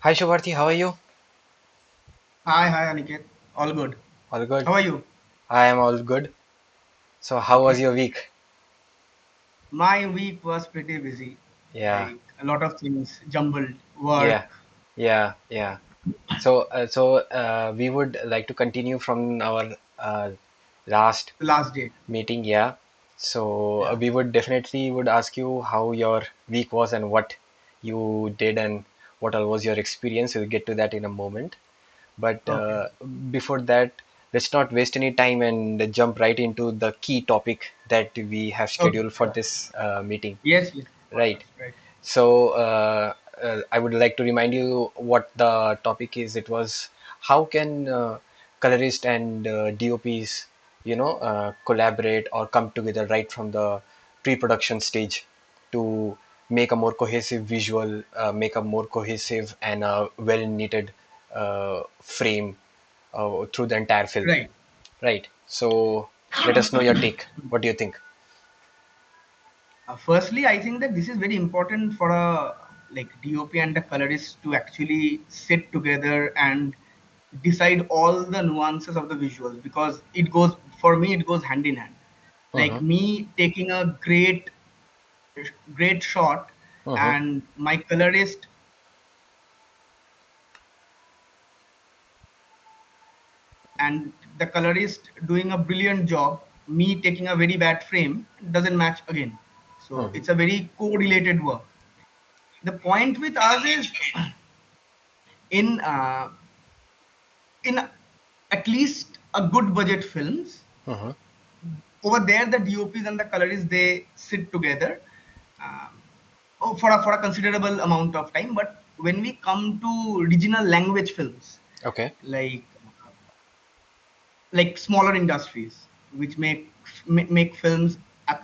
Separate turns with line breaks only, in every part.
Hi Subharthi, how are you?
Hi, Aniket. All good.
All good?
How are you?
I am all good. So, how was
Okay.
your week?
My week was pretty busy.
Yeah,
Like a lot of things jumbled.
yeah,
Work,
yeah. So, we would like to continue from our last
the last day.
meeting. Yeah. So,
Yeah.
we would definitely would ask you how your week was and what you did and what all was your experience. We'll get to that in a moment. But
Okay.
before that, let's not waste any time and jump right into the key topic that we have
Okay.
scheduled for
Sure.
this meeting.
Yes. Of
Right.
course. Right.
So I would like to remind you what the topic is. It was how can colorist and DOPs, collaborate or come together right from the pre-production stage to make a more cohesive visual, make a more cohesive and a well-knitted frame through the entire film.
Right.
Right. So let us know your take. What do you think?
Firstly, I think that this is very important for a like DOP and the colorist to actually sit together and decide all the nuances of the visuals because it goes for me it goes hand in hand.
Mm-hmm.
Like me taking a great shot
Mm-hmm.
and my colorist and the colorist doing a brilliant job, me taking a very bad frame doesn't match again. So
Mm-hmm.
it's a very correlated work. The point with us is in uh, in at least a good budget films,
Mm-hmm.
over there the DOPs and the colorists they sit together um, for a considerable amount of time. But when we come to regional language films,
Okay.
like smaller industries which make films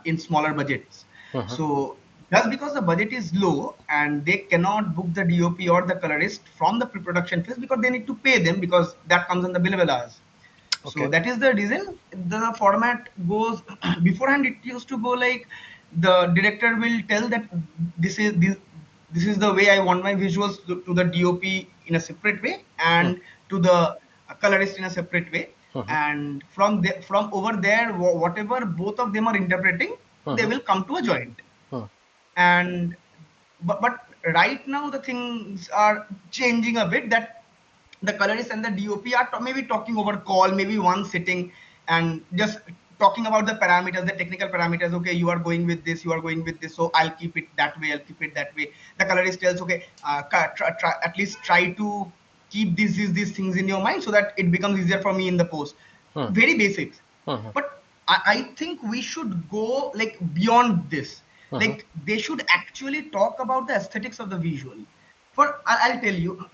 in smaller budgets,
Mm-hmm.
so just because the budget is low and they cannot book the DOP or the colorist from the pre-production phase because they need to pay them because that comes on the billable hours. So
Okay.
that is the reason the format goes beforehand. It used to go like the director will tell that this is this, this is the way I want my visuals to the DOP in a separate way
Mm-hmm.
and to the colorist in a separate way.
Mm-hmm.
And from over there, whatever both of them are interpreting, they
Mm-hmm.
will come to a joint. And but right now the things are changing a bit that the colorist and the DOP are maybe talking over call, maybe one sitting and just talking about the parameters, the technical parameters. Okay, you are going with this, you are going with this, so I'll keep it that way, I'll keep it that way. The colorist tells, okay, at least try to keep these things in your mind so that it becomes easier for me in the post.
Mm-hmm.
Very basics.
Mm-hmm.
But I think we should go like beyond this.
Mm-hmm.
Like they should actually talk about the aesthetics of the visual. I'll tell you,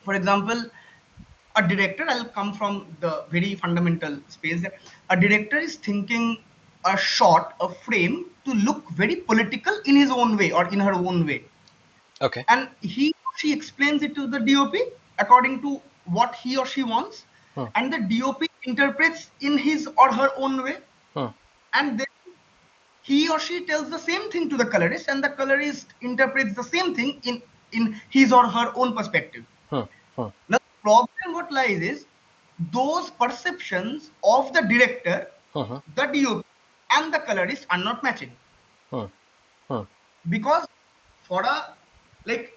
for example, a director, I'll come from the very fundamental space that a director is thinking a shot, a frame to look very political in his own way or in her own way.
Okay.
And she explains it to the DOP according to what he or she wants.
Mm-hmm.
And the DOP interprets in his or her own way. And then he or she tells the same thing to the colorist, and the colorist interprets the same thing in his or her own perspective.
Mm-hmm.
Now, the problem what lies is those perceptions of the director,
Mm-hmm.
the DOP, and the colorist are not matching
Mm-hmm.
because for a like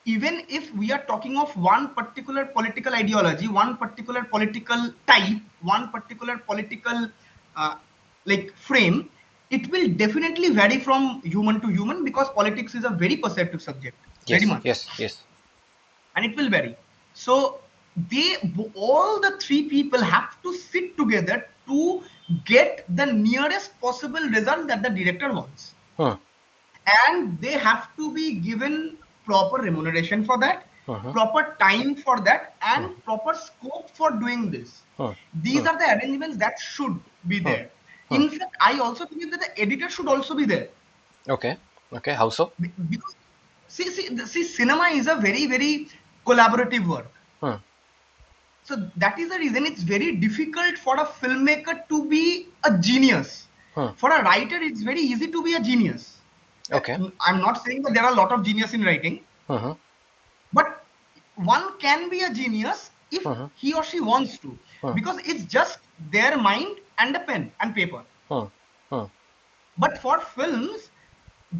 even if we are talking of one particular political ideology, one particular political type, one particular political uh, frame, it will definitely vary from human to human because politics is a very perceptive subject, very
Yes.
much,
Yes. Yes.
and it will vary. So they all the three people have to sit together to get the nearest possible result that the director wants,
Mm-hmm.
and they have to be given proper remuneration for that,
Mm-hmm.
proper time for that, and proper scope for doing this. These
Mm-hmm.
are the arrangements that should be there.
Mm-hmm.
In fact, I also believe that the editor should also be there.
Okay. Okay. How so?
Because see, cinema is a very collaborative work.
Mm-hmm.
So that is the reason it's very difficult for a filmmaker to be a genius. For a writer, it's very easy to be a genius.
Okay.
I'm not saying that there are a lot of genius in writing,
Mm-hmm.
but one can be a genius if
Hmm.
he or she wants to,
Hmm.
because it's just their mind and a pen and paper.
Hmm. Hmm.
But for films,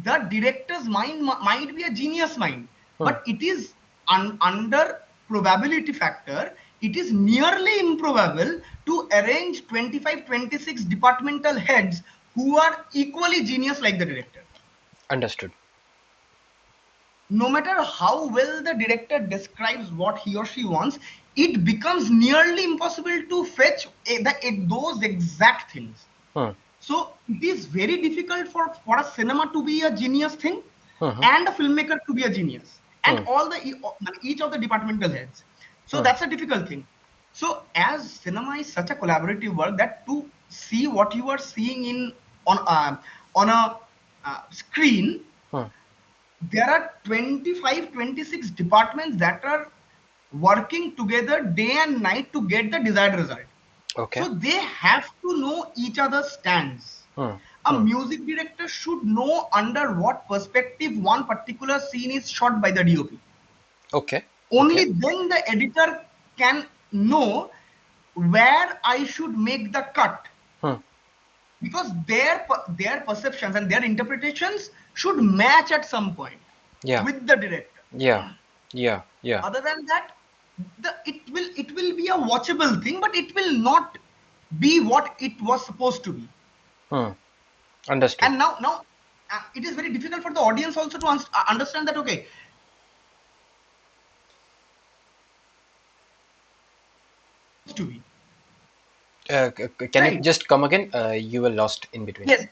the director's mind might be a genius mind,
Hmm.
but it is under probability factor, it is nearly improbable to arrange 25, 26 departmental heads who are equally genius like the director.
Understood.
No matter how well the director describes what he or she wants, it becomes nearly impossible to fetch those exact things.
Hmm.
So it is very difficult for a cinema to be a genius thing
Hmm.
and a filmmaker to be a genius, and
Hmm.
all the each of the departmental heads. So
Hmm.
that's a difficult thing. So as cinema is such a collaborative work, that to see what you are seeing on a screen,
Hmm.
there are 25, 26 departments that are working together day and night to get the desired result.
Okay.
So they have to know each other's stands.
Hmm.
A
Hmm.
music director should know under what perspective one particular scene is shot by the DOP.
Okay. Okay.
Only then the editor can know where I should make the cut,
Hmm.
because their perceptions and their interpretations should match at some point
Yeah.
with the director.
Yeah. Yeah. Yeah.
Other than that, it will be a watchable thing, but it will not be what it was supposed to be.
Hmm. Understood.
And now it is very difficult for the audience also to understand that, okay, to be
Can you
right.
just come again? You were lost in between.
Yes,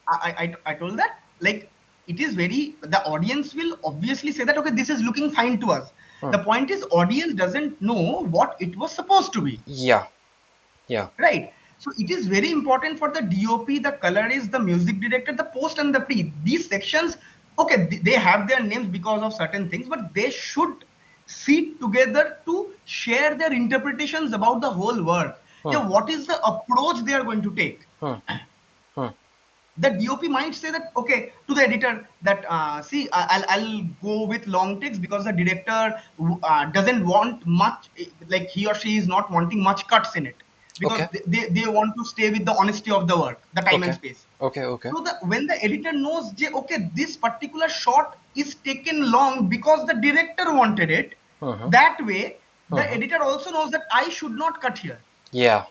I told that, like, it is very, the audience will obviously say that, okay, this is looking fine to us.
Hmm.
The point is, audience doesn't know what it was supposed to be.
Yeah. Yeah.
Right. So it is very important for the DOP, the colorist, the music director, the post and the pre. These sections, okay, they have their names because of certain things, but they should sit together to share their interpretations about the whole work.
Hmm.
Yeah, what is the approach they are going to take?
Hmm. Hmm.
The DOP might say that, okay, to the editor, that see, I'll go with long takes because the director doesn't want much, like he or she is not wanting much cuts in it, because
Okay.
they want to stay with the honesty of the work, the time and
Okay.
space.
Okay. Okay.
So when the editor knows, okay, this particular shot is taken long because the director wanted it
Hmm.
that way, the
Hmm.
editor also knows that I should not cut here.
Yeah.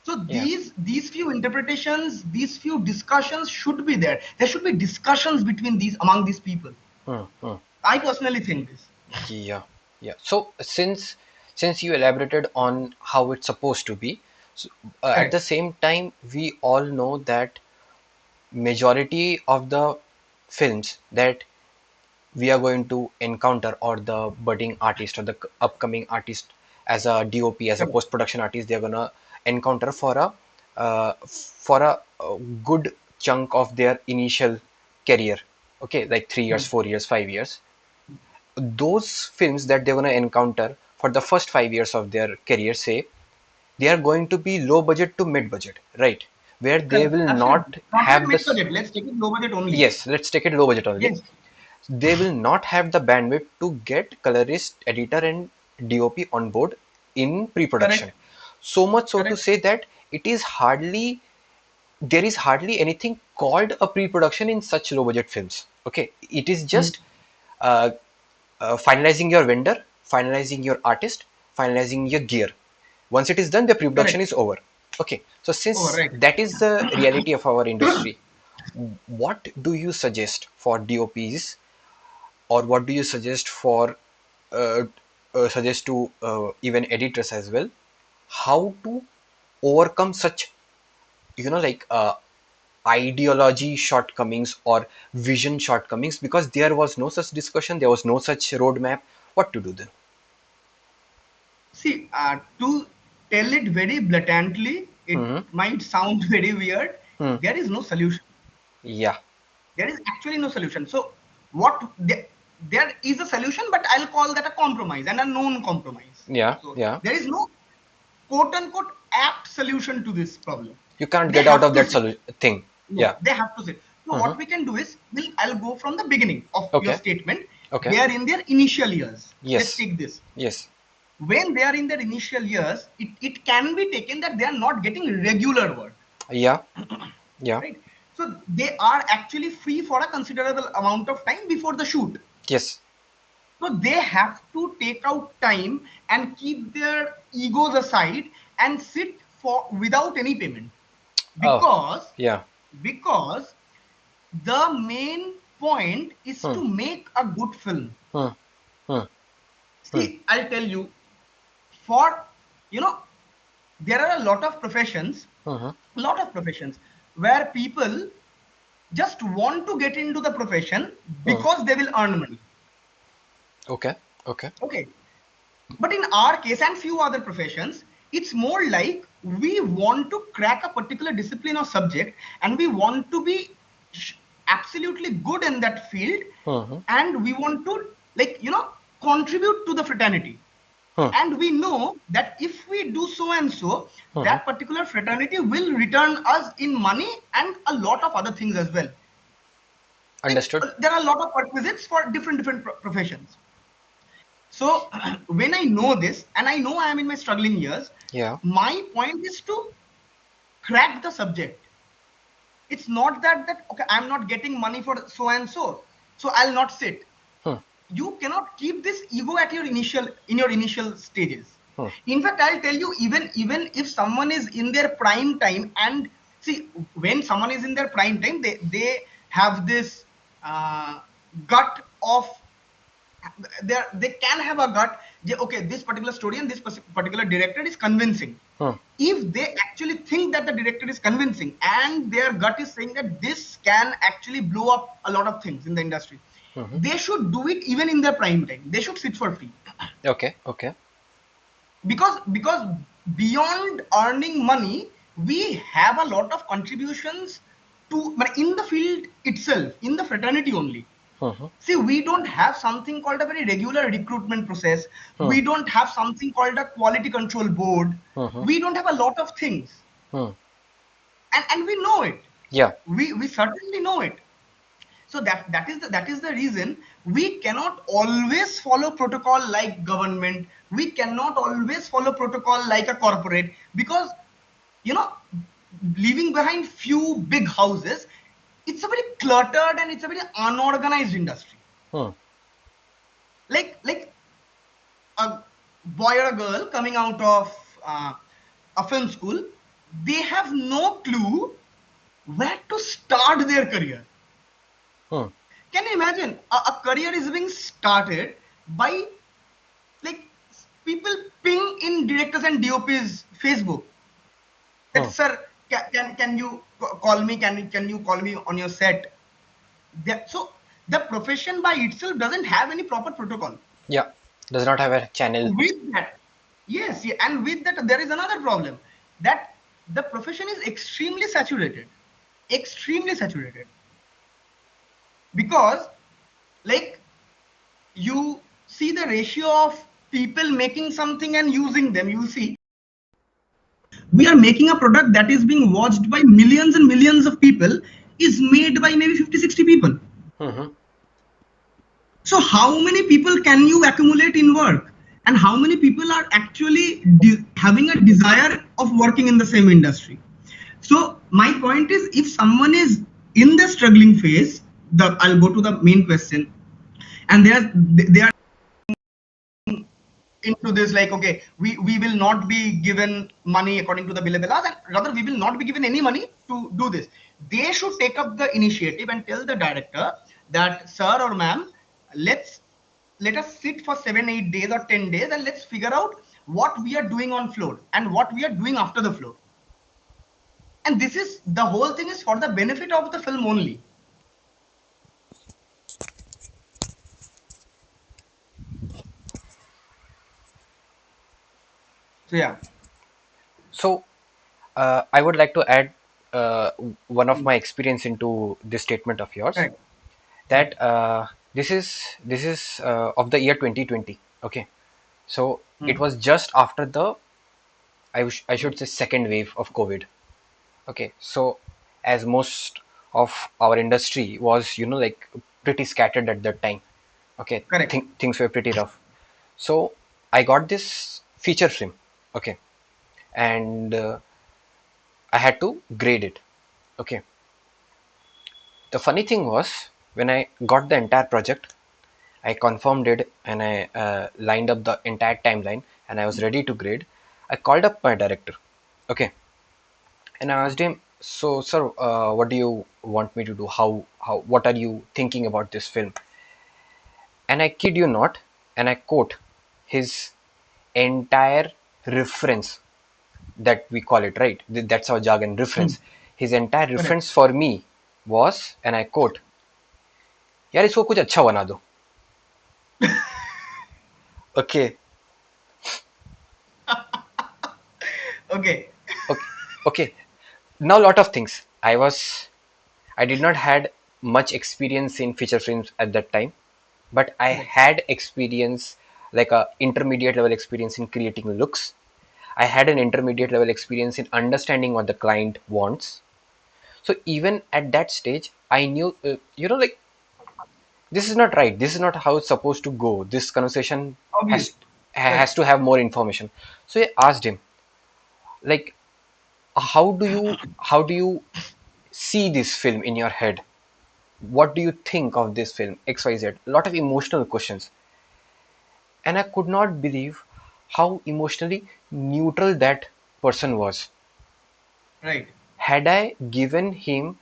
So
Yeah.
these few interpretations, these few discussions should be there. There should be discussions between these, among these people.
Hmm. Hmm.
I personally think this.
Yeah. Yeah. So since you elaborated on how it's supposed to be, so, at the
Correct.
same time, we all know that majority of the films that we are going to encounter, or the budding artist or the upcoming artist as a DOP, as a
Correct.
post production artist, they're gonna encounter for a good chunk of their initial career. Okay, like 3 years,
Hmm.
4 years, 5 years. Those films that they're gonna encounter for the first 5 years of their career, say, they are going to be low budget to mid budget, right? Where they
Correct.
will
Absolutely.
not
Not even
have
mid
this.
budget. Let's take it low budget only.
Yes, let's take it low budget only.
Yes.
They will not have the bandwidth to get colorist, editor, and DOP on board in pre-production.
Correct.
So much so to
Correct.
say that it is hardly there is hardly anything called a pre-production in such low budget films. Okay, it is
Hmm.
just uh, finalizing your vendor, finalizing your artist, finalizing your gear. Once it is done, the pre-production
Correct.
is over. Okay, so
Oh,
since
right.
that is the reality of our industry, what do you suggest for DOPs, or what do you suggest for uh, suggest to even editors as well, how to overcome such, like ideology shortcomings or vision shortcomings, because there was no such discussion, there was no such roadmap. What to do then?
See, to tell it very blatantly, it
Hmm.
might sound very weird.
Hmm.
There is no solution.
Yeah.
There is actually no solution. So there is a solution, but I'll call that a compromise and a known compromise.
Yeah.
So
Yeah.
there is no quote unquote apt solution to this problem.
You can't
They
get out
have
of
to
that
sit.
thing.
No,
Yeah.
they have to sit. So
Hmm.
what we can do is, I'll go from the beginning of your
Okay.
statement.
Okay.
they are in their initial years. Let's
Yes.
take this.
Yes.
When they are in their initial years, it can be taken that they are not getting regular work,
Yeah. Yeah.
right? So they are actually free for a considerable amount of time before the shoot.
Yes.
So they have to take out time and keep their egos aside and sit for without any payment,
Oh.
because
Yeah.
because the main point is
Hmm.
to make a good film.
Hmm. Hmm. Hmm.
See, I'll tell you, for you know, there are a
Hmm.
lot of professions where people just want to get into the profession
Hmm.
because they will earn money.
Okay. Okay.
Okay. But in our case and few other professions, it's more like we want to crack a particular discipline or subject, and we want to be absolutely good in that field,
Hmm.
and we want to, like, contribute to the fraternity.
Hmm.
And we know that if we do so and so,
Hmm.
that particular fraternity will return us in money and a lot of other things as well. Like,
Understood.
there are a lot of requisites for different professions. So when I know this, and I know I am in my struggling years,
Yeah.
my point is to crack the subject. It's not that okay, I'm not getting money for so and so, so I'll not sit.
Hmm.
You cannot keep this ego at your initial stages.
Hmm.
In fact, I'll tell you, even if someone is in their prime time, and see, when someone is in their prime time, they have this gut of, they can have a gut, okay, this particular story and this particular director is convincing.
Hmm.
If they actually think that the director is convincing and their gut is saying that this can actually blow up a lot of things in the industry,
Hmm.
they should do it even in their prime time. They should sit for free.
Okay. Okay.
Because beyond earning money, we have a lot of contributions to, but in the field itself, in the fraternity only.
Hmm.
See, we don't have something called a very regular recruitment process.
Hmm.
We don't have something called a quality control board.
Hmm.
We don't have a lot of things.
Hmm.
And we know it.
Yeah.
We certainly know it. So that is the reason we cannot always follow protocol like government. We cannot always follow protocol like a corporate, because you know leaving behind few big houses, it's a very cluttered and it's a very unorganized industry.
Hmm.
Like a boy or a girl coming out of uh, a film school, they have no clue where to start their career.
Hmm.
Can you imagine a career is being started by, like, people ping in directors and DOPs Facebook that,
Hmm.
sir, can you call me? Can you call me on your set? So the profession by itself doesn't have any proper protocol.
Yeah. Does not have a channel.
With that, yes, yeah, and with that, there is another problem, that the profession is extremely saturated, because, like, you see the ratio of people making something and using them. You see, we are making a product that is being watched by millions and millions of people, is made by maybe 50, 60 people.
Hmm.
So how many people can you accumulate in work, and how many people are actually having a desire of working in the same industry? So my point is, if someone is in the struggling phase, I'll go to the main question, and they are into this, like, okay, we will not be given money according to the bill of laws, and rather we will not be given any money to do this. They should take up the initiative and tell the director that, sir or ma'am, let us sit for 7, 8 days or 10 days, and let's figure out what we are doing on floor and what we are doing after the floor. And this is, the whole thing is for the benefit of the film only. So yeah.
So, I would like to add uh, one of
Hmm.
my experience into this statement of yours.
Correct.
That this is of the year 2020. Okay, so it
Hmm.
was just after the I should say second wave of COVID. Okay, so as most of our industry was like pretty scattered at that time. Okay,
Correct.
things were pretty rough. So I got this feature film. Okay, and I had to grade it. Okay, the funny thing was when I got the entire project, I confirmed it and I lined up the entire timeline and I was ready to grade. I called up my director. Okay, and I asked him, "So, sir, what do you want me to do? What are you thinking about this film?" And I kid you not, and I quote his entire reference, that we call it, right? That's our jargon,
Hmm.
reference. His entire
Correct.
reference for me was, and I quote, "यार इसको कुछ अच्छा बना दो." Okay,
Okay.
okay, okay. Now, lot of things. I did not had much experience in feature films at that time, but I
Correct.
had experience, like a intermediate level experience in creating looks. I had an intermediate level experience in understanding what the client wants. So even at that stage, I knew, like, this is not right. This is not how it's supposed to go. This conversation
Obvious.
has
Correct.
to have more information. So I asked him, like, how do you see this film in your head? What do you think of this film? XYZ. A lot of emotional questions, and I could not believe how emotionally neutral that person was.
Right.
Had I given him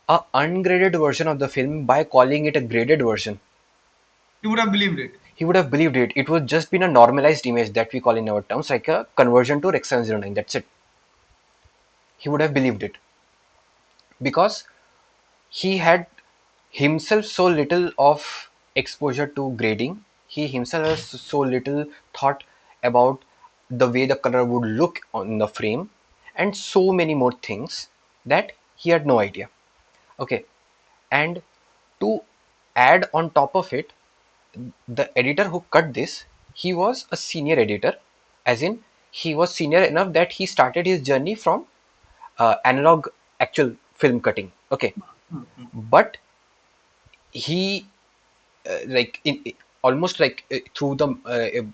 a ungraded version of the film by calling it a graded version,
You would have believed it.
he would have believed it. It would just been a normalized image that we call in our terms, like a conversion to Rec 709. That's it. He would have believed it because he had himself so little of exposure to grading. He himself has so little thought about the way the color would look on the frame and so many more things that he had no idea. Okay, and to add on top of it, the editor who cut this, he was a senior editor, as in he was senior enough that he started his journey from analog actual film cutting. Okay,
Hmm. Hmm.
but he like almost like through the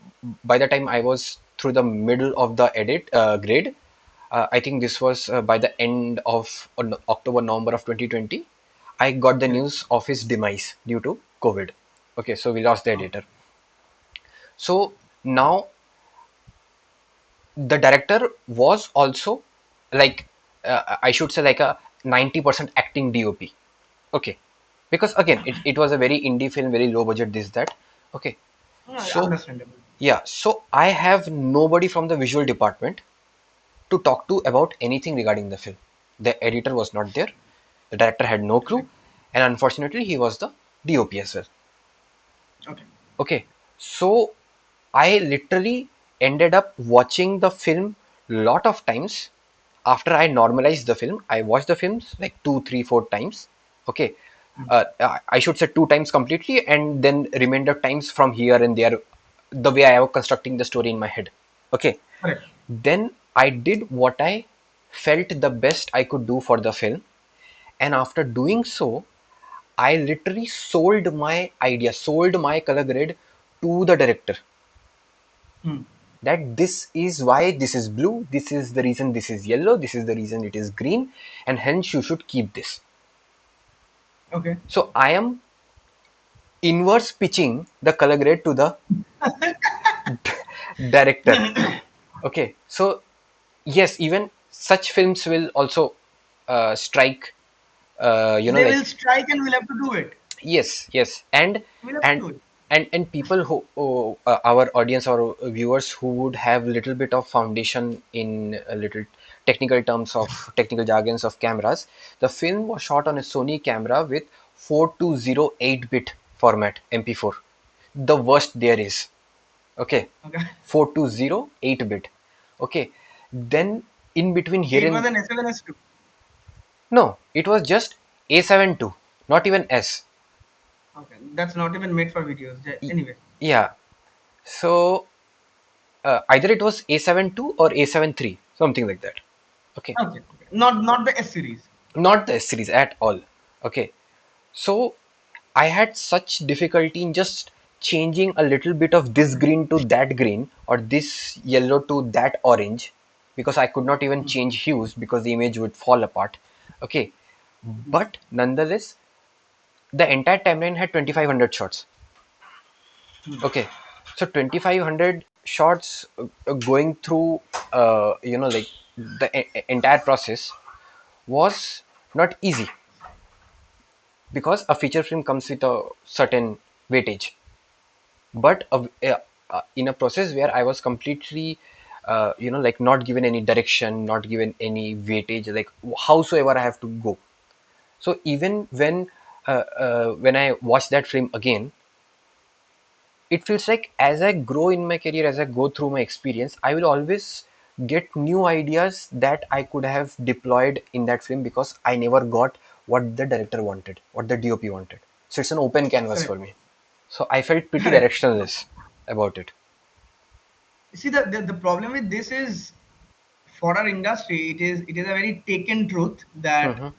by the time I was through the middle of the edit grade, I think this was by the end of October November of 2020, I got the
Correct.
news of his demise due to COVID. Okay, so we lost the
Okay.
editor. So now the director was also like, I should say, like a 90% acting DOP. Okay, because again it was a very indie film, very low budget, this that. Okay, so
Understandable.
yeah, so I have nobody from the visual department to talk to about anything regarding the film. The editor was not there, the director had no clue,
Correct.
and unfortunately he was the DOP as well.
Okay.
Okay, so I literally ended up watching the film lot of times. After I normalized the film, I watched the films like two, three, four times. Okay,
Hmm.
I should say two times completely, and then remainder times from here and there, the way I was constructing the story in my head. Okay,
Correct.
then I did what I felt the best I could do for the film, and after doing so, I literally sold my idea, sold my color grade to the director,
Hmm.
that this is why this is blue, this is the reason this is yellow, this is the reason it is green, and hence you should keep this.
Okay.
So I am inverse pitching the color grade to the director. Okay, so yes, even such films will also strike,
They
like,
will strike and we'll have to do it.
yes, yes, and
We'll have to
and
do it.
and people who our audience or viewers who would have little bit of foundation in a little technical terms of technical jargons of cameras, the film was shot on a Sony camera with 4208-bit format MP4, the worst there is. Okay,
Okay.
4208-bit. Okay, then in between here
It was
and
an S7S2.
no, it was just A72, not even S.
Okay. That's not even made for videos. Anyway.
Yeah, so either it was A72 or A73, something like that. Okay,
Okay. Okay. Not the S series.
not the S series at all. Okay, so I had such difficulty in just changing a little bit of this green to that green or this yellow to that orange, because I could not even change hues because the image would fall apart. Okay, but nonetheless, the entire timeline had 2500 shots. Okay, so 2500 shots going through, like the entire process was not easy, because a feature film comes with a certain weightage. But in a process where I was completely, like not given any direction, not given any weightage, like howsoever I have to go. So even when I watch that film again, it feels like as I grow in my career, as I go through my experience, I will always get new ideas that I could have deployed in that film, because I never got what the director wanted, what the DOP wanted. So it's an open canvas for
Correct.
me. So I felt pretty
Correct.
directionless about it.
See, the problem with this is, for our industry, it is a very taken truth that
Hmm.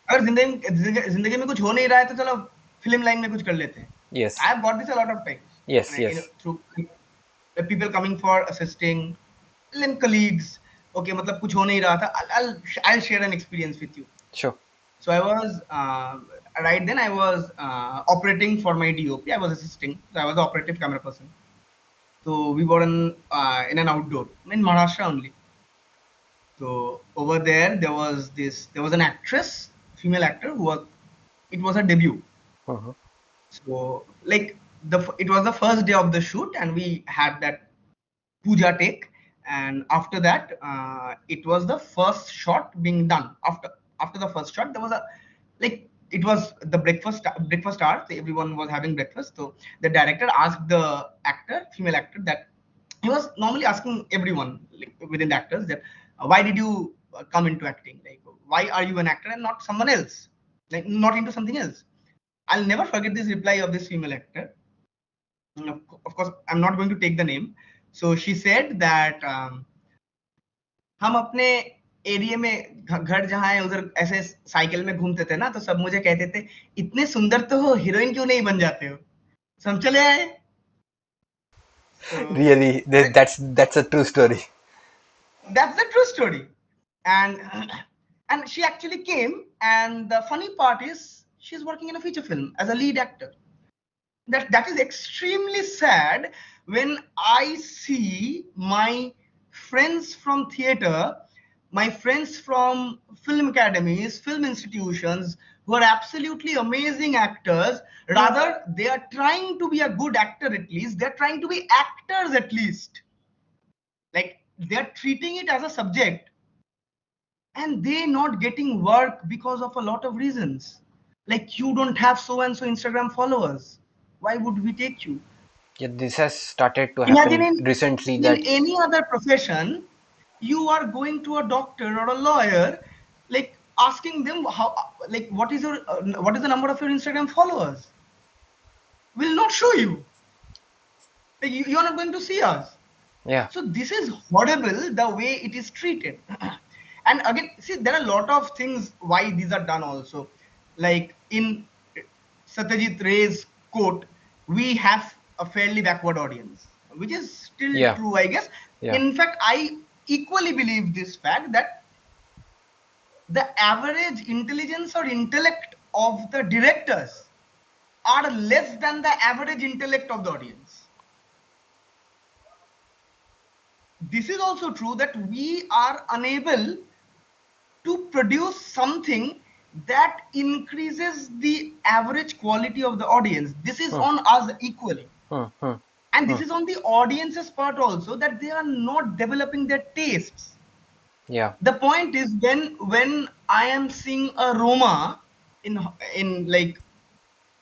अगर जिंदगी में कुछ हो नहीं रहा है तो चलो फिल्म लाइन में कुछ कर लेते हैं. I
Yes,
have got this a lot of times,
yes, yes,
through the people coming for assisting, then colleagues. Okay, मतलब कुछ हो नहीं रहा था. I'll share an experience with you.
sure.
So I was right then I was operating for my DOP. I was assisting. So I was the operative camera person. So we were in an outdoor in Maharashtra only. So over there was an actress, female actor who was, it was her debut.
Hmm.
So like it was the first day of the shoot and we had that puja take, and after that it was the first shot being done. After the first shot there was a, like, it was the breakfast hour, so everyone was having breakfast. So the director asked the actor, female actor, that he was normally asking everyone, like, within the actors, that why did you come into acting, like why are you an actor and not someone else, like not into something else. I'll never forget this reply of this female actor. Of course I'm not going to take the name. So she said that हम अपने area में घर जहाँ है उधर ऐसे cycle में घूमते थे ना, तो सब मुझे कहते थे इतने सुंदर तो हो, हीरोइन क्यों नहीं बन जाते हो. So हम चले आए. So
Really, that's a true story.
that's the true story. And and she actually came, and the funny part is she's working in a feature film as a lead actor. That is extremely sad when I see my friends from theater, my friends from film academies, film institutions, who are absolutely amazing actors. Rather, they are trying to be a good actor at least. They're trying to be actors at least. Like they're treating it as a subject, and they not getting work because of a lot of reasons. Like you don't have so and so Instagram followers. Why would we take you?
Yeah, this has started to
Imagine
happen recently
in
that,
any other profession, you are going to a doctor or a lawyer, like asking them how, like what is the number of your Instagram followers? Will not show you. Like, you are not going to see us.
yeah,
So this is horrible the way it is treated. And again, see, there are a lot of things why these are done also. Like in Satyajit Ray's quote, we have a fairly backward audience, which is still
yeah,
true, I guess.
yeah,
In fact, I equally believe this fact that the average intelligence or intellect of the directors are less than the average intellect of the audience. This is also true that we are unable to produce something that increases the average quality of the audience. This is
hmm,
on us equally.
hmm, hmm,
And
hmm,
this is on the audience's part also, that they are not developing their tastes.
yeah,
The point is, when I am seeing a Roma in in like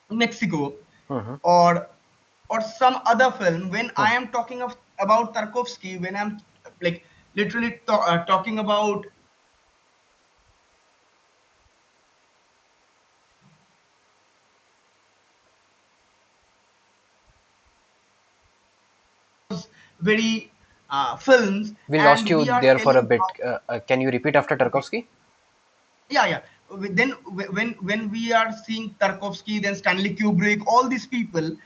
Mexico,
hmm, hmm,
or some other film, when
hmm.
I am talking about Tarkovsky, when I'm like literally talking about very films,
We lost
and
you
we are
there for a
telling
bit.
how,
Can you repeat after
okay,
Tarkovsky?
yeah, yeah, then when we are seeing Tarkovsky, then Stanley Kubrick, all these people,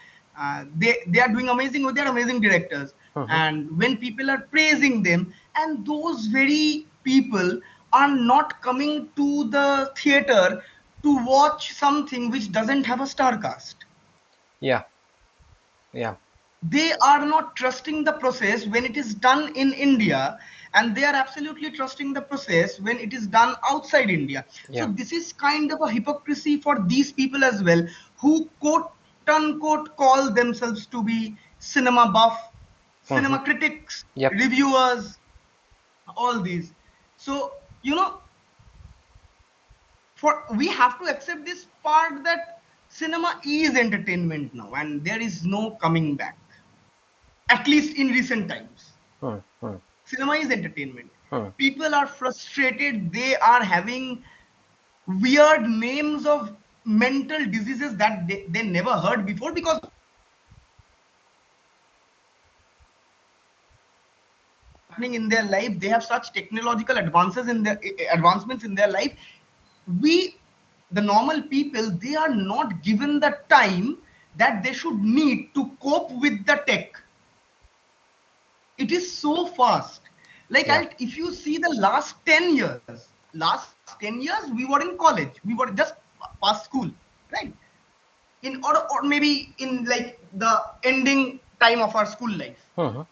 they are doing amazing. They are amazing directors.
Mhm.
And when people are praising them, and those very people are not coming to the theater to watch something which doesn't have a star cast.
Yeah. Yeah.
They are not trusting the process when it is done in India, and they are absolutely trusting the process when it is done outside India. So
Yeah.
this is kind of a hypocrisy for these people as well, who quote unquote call themselves to be cinema buff,
Mhm.
cinema critics,
Yep.
reviewers, all these. So for we have to accept this part that cinema is entertainment now, and there is no coming back, at least in recent times.
Hmm. Hmm.
Cinema is entertainment.
Hmm.
People are frustrated. They are having weird names of mental diseases that they never heard before, because happening in their life. They have such technological advancements in their life. We, the normal people, they are not given the time that they should need to cope with the tech. It is so fast. Like,
Yeah.
if you see the last 10 years we were in college, we were just past school, right? Or maybe in like the ending time of our school life.
Mhm.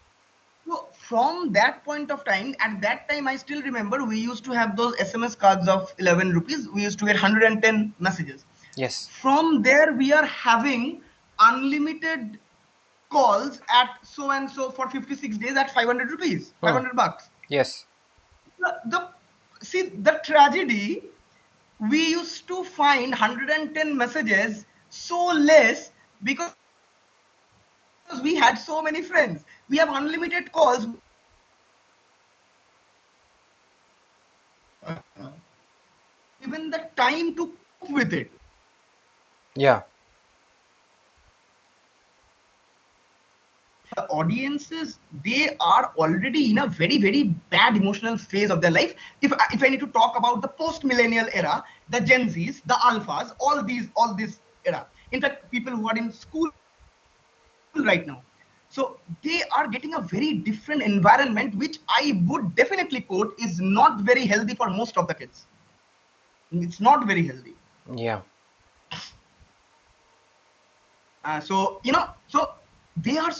So from that point of time, at that time, I still remember we used to have those SMS cards of 11 rupees. We used to get 110 messages.
Yes.
From there, we are having unlimited calls at so and so for 56 days at 500 rupees,
Hmm.
500 bucks.
Yes.
The see the tragedy, we used to find 110 messages so less because we had so many friends. We have unlimited calls. We have unlimited messages. We are not given the time to cope with it.
Yeah.
The audiences, they are already in a very very bad emotional phase of their life. If I need to talk about the post millennial era, the Gen Z's, the alphas, all this era, in fact people who are in school right now, so they are getting a very different environment, which I would definitely quote is not very healthy for most of the kids. It's not very healthy.
Yeah.
So they are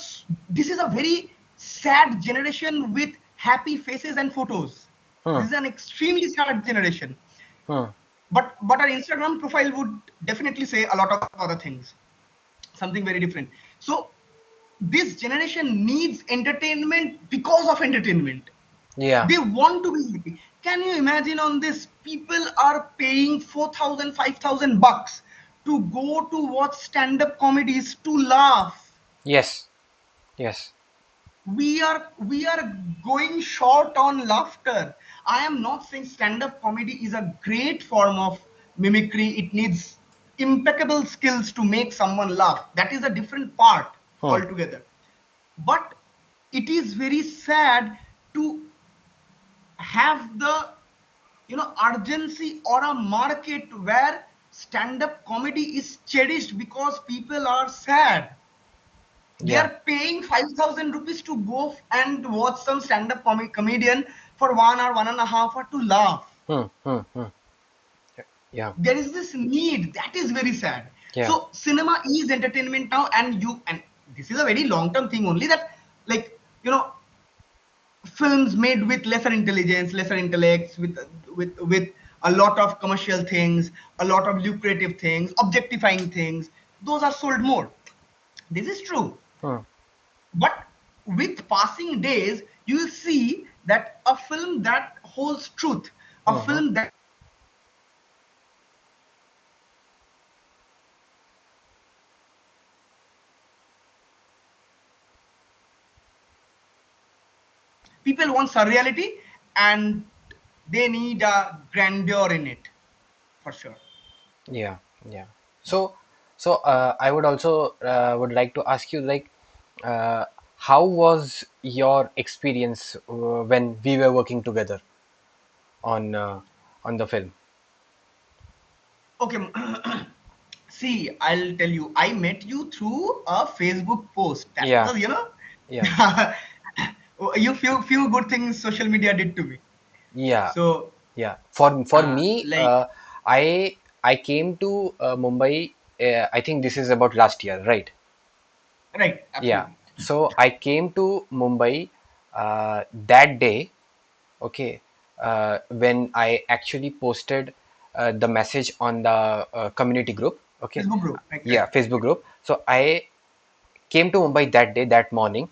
this is a very sad generation with happy faces and photos.
Hmm.
This is an extremely sad generation.
Hmm.
But our Instagram profile would definitely say a lot of other things, something very different. So this generation needs entertainment because of entertainment.
Yeah.
They want to be happy. Can you imagine on this? People are paying 4,000, 5,000 bucks to go to watch stand-up comedies to laugh.
Yes. Yes.
We are going short on laughter. I am not saying stand-up comedy is a great form of mimicry. It needs impeccable skills to make someone laugh. That is a different part
Hmm.
altogether. But it is very sad to have the urgency or a market where stand-up comedy is cherished because people are sad. They
Yeah.
are paying 5,000 rupees to go and watch some stand-up comedian for 1 hour, 1.5 hours to laugh.
Hmm. Hmm. Hmm. Yeah.
There is this need that is very sad.
Yeah.
So cinema is entertainment now, and this is a very long-term thing only, that like films made with lesser intelligence, lesser intellects, with a lot of commercial things, a lot of lucrative things, objectifying things, those are sold more. This is true.
Hmm.
But with passing days, you will see that a film that holds truth, a
Mhm.
film that people want surreality, and they need a grandeur in it, for sure.
Yeah. Yeah. So, I would also would like to ask you, like, uh, how was your experience when we were working together on the film?
Okay. See, I'll tell you, I met you through a Facebook post. That
Yeah,
was,
yeah,
you few good things social media did to me.
yeah,
So,
yeah. For me,
like,
I came to Mumbai. I think this is about last year, right?
right,
Yeah.
absolutely.
So I came to Mumbai that day. Okay, when I actually posted the message on the community group. Okay,
Facebook group, right,
yeah,
correct.
Facebook group. So I came to Mumbai that day, that morning,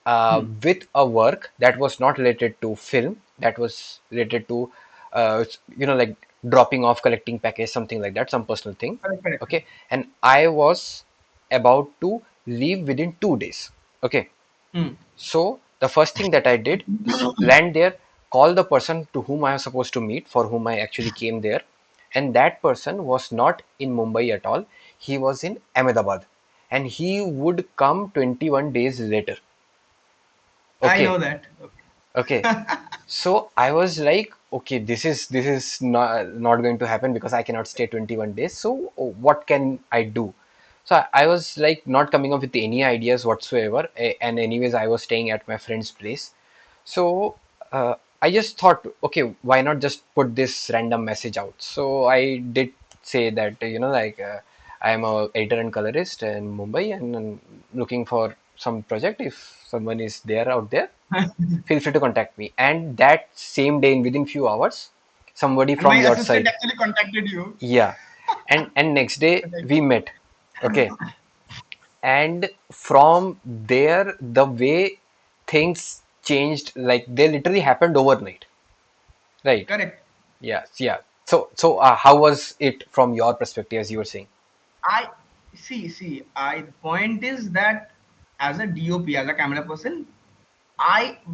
Hmm.
with a work that was not related to film, that was related to, like dropping off, collecting package, something like that, some personal thing.
Correct, correct, correct.
Okay, and I was about to leave within 2 days. Okay,
Hmm.
so the first thing that I did is land there, call the person to whom I was supposed to meet, for whom I actually came there, and that person was not in Mumbai at all. He was in Ahmedabad, and he would come 21 days later.
I
Okay,
know that.
okay.
Okay.
So I was like, okay, this is not going to happen because I cannot stay 21 days. So what can I do? So I was like not coming up with any ideas whatsoever. And anyways, I was staying at my friend's place. So I just thought, okay, why not just put this random message out? So I did say that, like I am a editor and colorist in Mumbai, and I'm looking for some project. If someone is there out there, feel free to contact me. And that same day, in within few hours, somebody
And my
from your
assistant
side,
actually contacted you.
yeah, and next day
Correct.
we met. Okay, and from there the way things changed, like they literally happened overnight, right?
Correct.
Yes, yeah. So how was it from your perspective, as you were saying?
I the point is that as a DOP, as a camera person,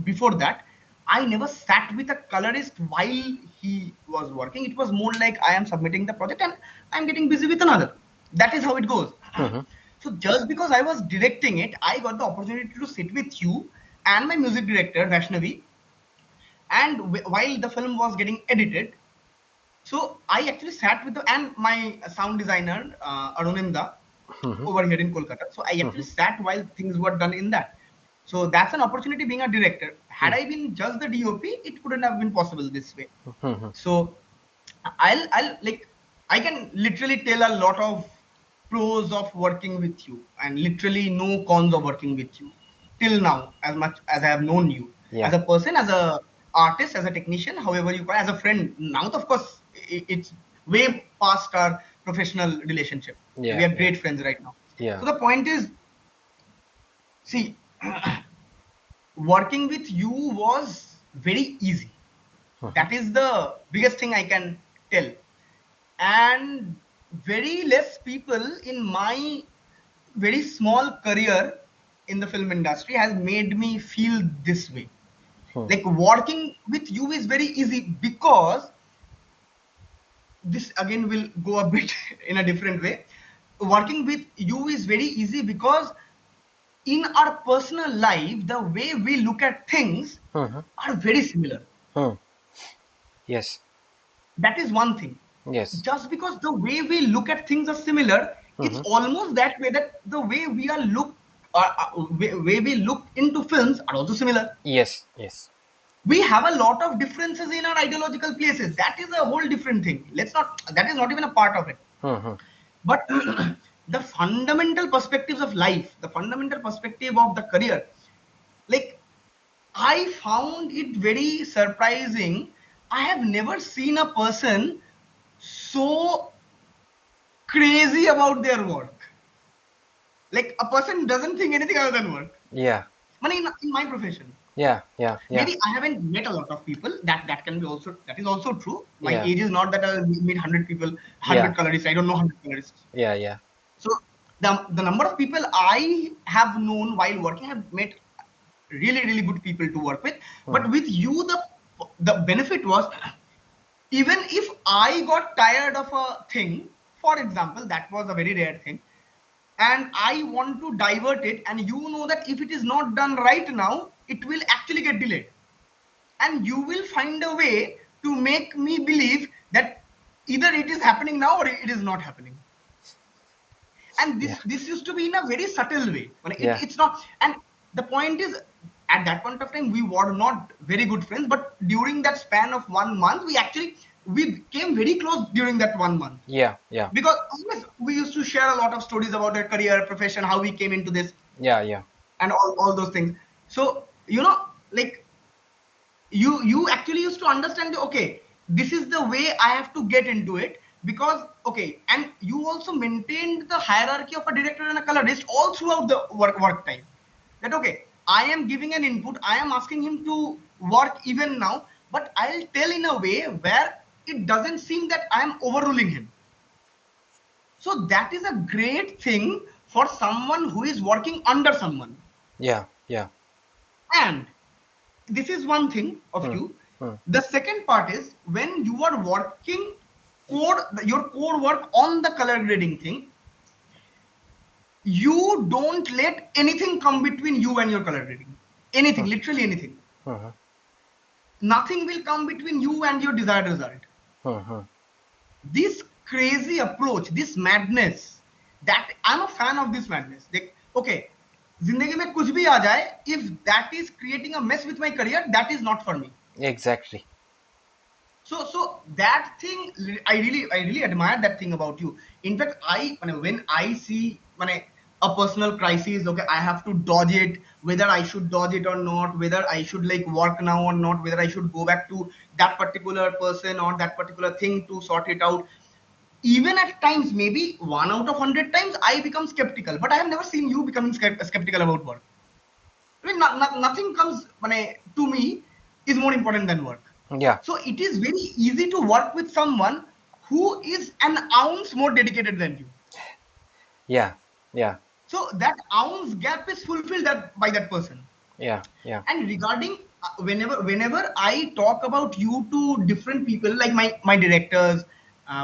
before that, I never sat with a colorist while he was working. It was more like I am submitting the project and I'm getting busy with another. That is how it goes.
Hmm.
So just because I was directing it, I got the opportunity to sit with you and my music director Vaishnavi, and while the film was getting edited, so I actually sat with and my sound designer Arunimda
Hmm.
over here in Kolkata. So I actually
Hmm.
sat while things were done in that. So that's an opportunity being a director. Had I been just the DOP, it wouldn't have been possible this way.
Hmm.
So I'll like I can literally tell a lot of pros of working with you and literally no cons of working with you till now, as much as I have known you as
Yeah,
a person, as a artist, as a technician, however you call, as a friend. Now, of course, it's way past our professional relationship. We
yeah,
are
yeah,
great friends right now.
yeah.
So the point is, see, working with you was very easy.
Hmm.
That is the biggest thing I can tell. And very less people in my very small career in the film industry has made me feel this way.
Hmm.
Like working with you is very easy because this again will go a bit in a different way. Working with you is very easy because in our personal life, the way we look at things
Hmm.
are very similar.
Hmm. Yes,
That is one thing.
yes.
Just because the way we look at things are similar, it's
Hmm.
almost that way that the way we are way we look into films are also similar.
Yes, yes.
We have a lot of differences in our ideological places. That is a whole different thing. Let's not. That is not even a part of it.
Hmm.
But the fundamental perspectives of life, the fundamental perspective of the career, like I found it very surprising. I have never seen a person so crazy about their work. Like a person doesn't think anything other than work.
Yeah,
I mean, in my profession,
yeah, yeah, yeah,
maybe I haven't met a lot of people. That can be also that is also true. My
yeah,
age is not that I'll meet 100 people,
yeah,
100 colorists. I don't know 100 colorists.
yeah, yeah.
So the number of people I have known while working, I've met really good people to work with.
Hmm.
But with you, the benefit was even if I got tired of a thing, for example, that was a very rare thing, and I want to divert it, and you know that if it is not done right now, it will actually get delayed. And you will find a way to make me believe that either it is happening now or it is not happening. And
Yeah.
this used to be in a very subtle way.
Yeah.
It's not. And the point is, at that point of time, we were not very good friends, but during that span of 1 month, we became very close during that 1 month.
Yeah. Yeah.
Because always we used to share a lot of stories about our career, profession, how we came into this,
Yeah. Yeah.
and all those things. So like you actually used to understand, okay, this is the way I have to get into it. Because okay, and you also maintained the hierarchy of a director and a colorist all throughout the work time. That okay, I am giving an input, I am asking him to work even now, but I'll tell in a way where it doesn't seem that I am overruling him. So that is a great thing for someone who is working under someone.
Yeah. Yeah.
And this is one thing of
Hmm.
you.
Hmm.
The second part is when you are working your core work on the color grading thing, you don't let anything come between you and your color grading. Anything,
Hmm.
literally anything.
Hmm.
Nothing will come between you and your desired result.
Hmm. Hmm.
This crazy approach, this madness, that I'm a fan of this madness. Like, okay, जिंदगी में कुछ भी आ जाए, if that is creating a mess with my career, that is not for me.
Exactly.
So that thing, I really admire that thing about you. In fact, when I see a personal crisis, okay, I have to dodge it, whether I should dodge it or not, whether I should like work now or not, whether I should go back to that particular person or that particular thing to sort it out. Even at times, maybe 1 out of 100 times, I become skeptical. But I have never seen you becoming skeptical about work. I mean, nothing comes to me is more important than work.
Yeah.
So it is very easy to work with someone who is an ounce more dedicated than you.
Yeah. Yeah.
So that ounce gap is fulfilled by that person.
Yeah. Yeah.
And regarding whenever I talk about you to different people, like my directors,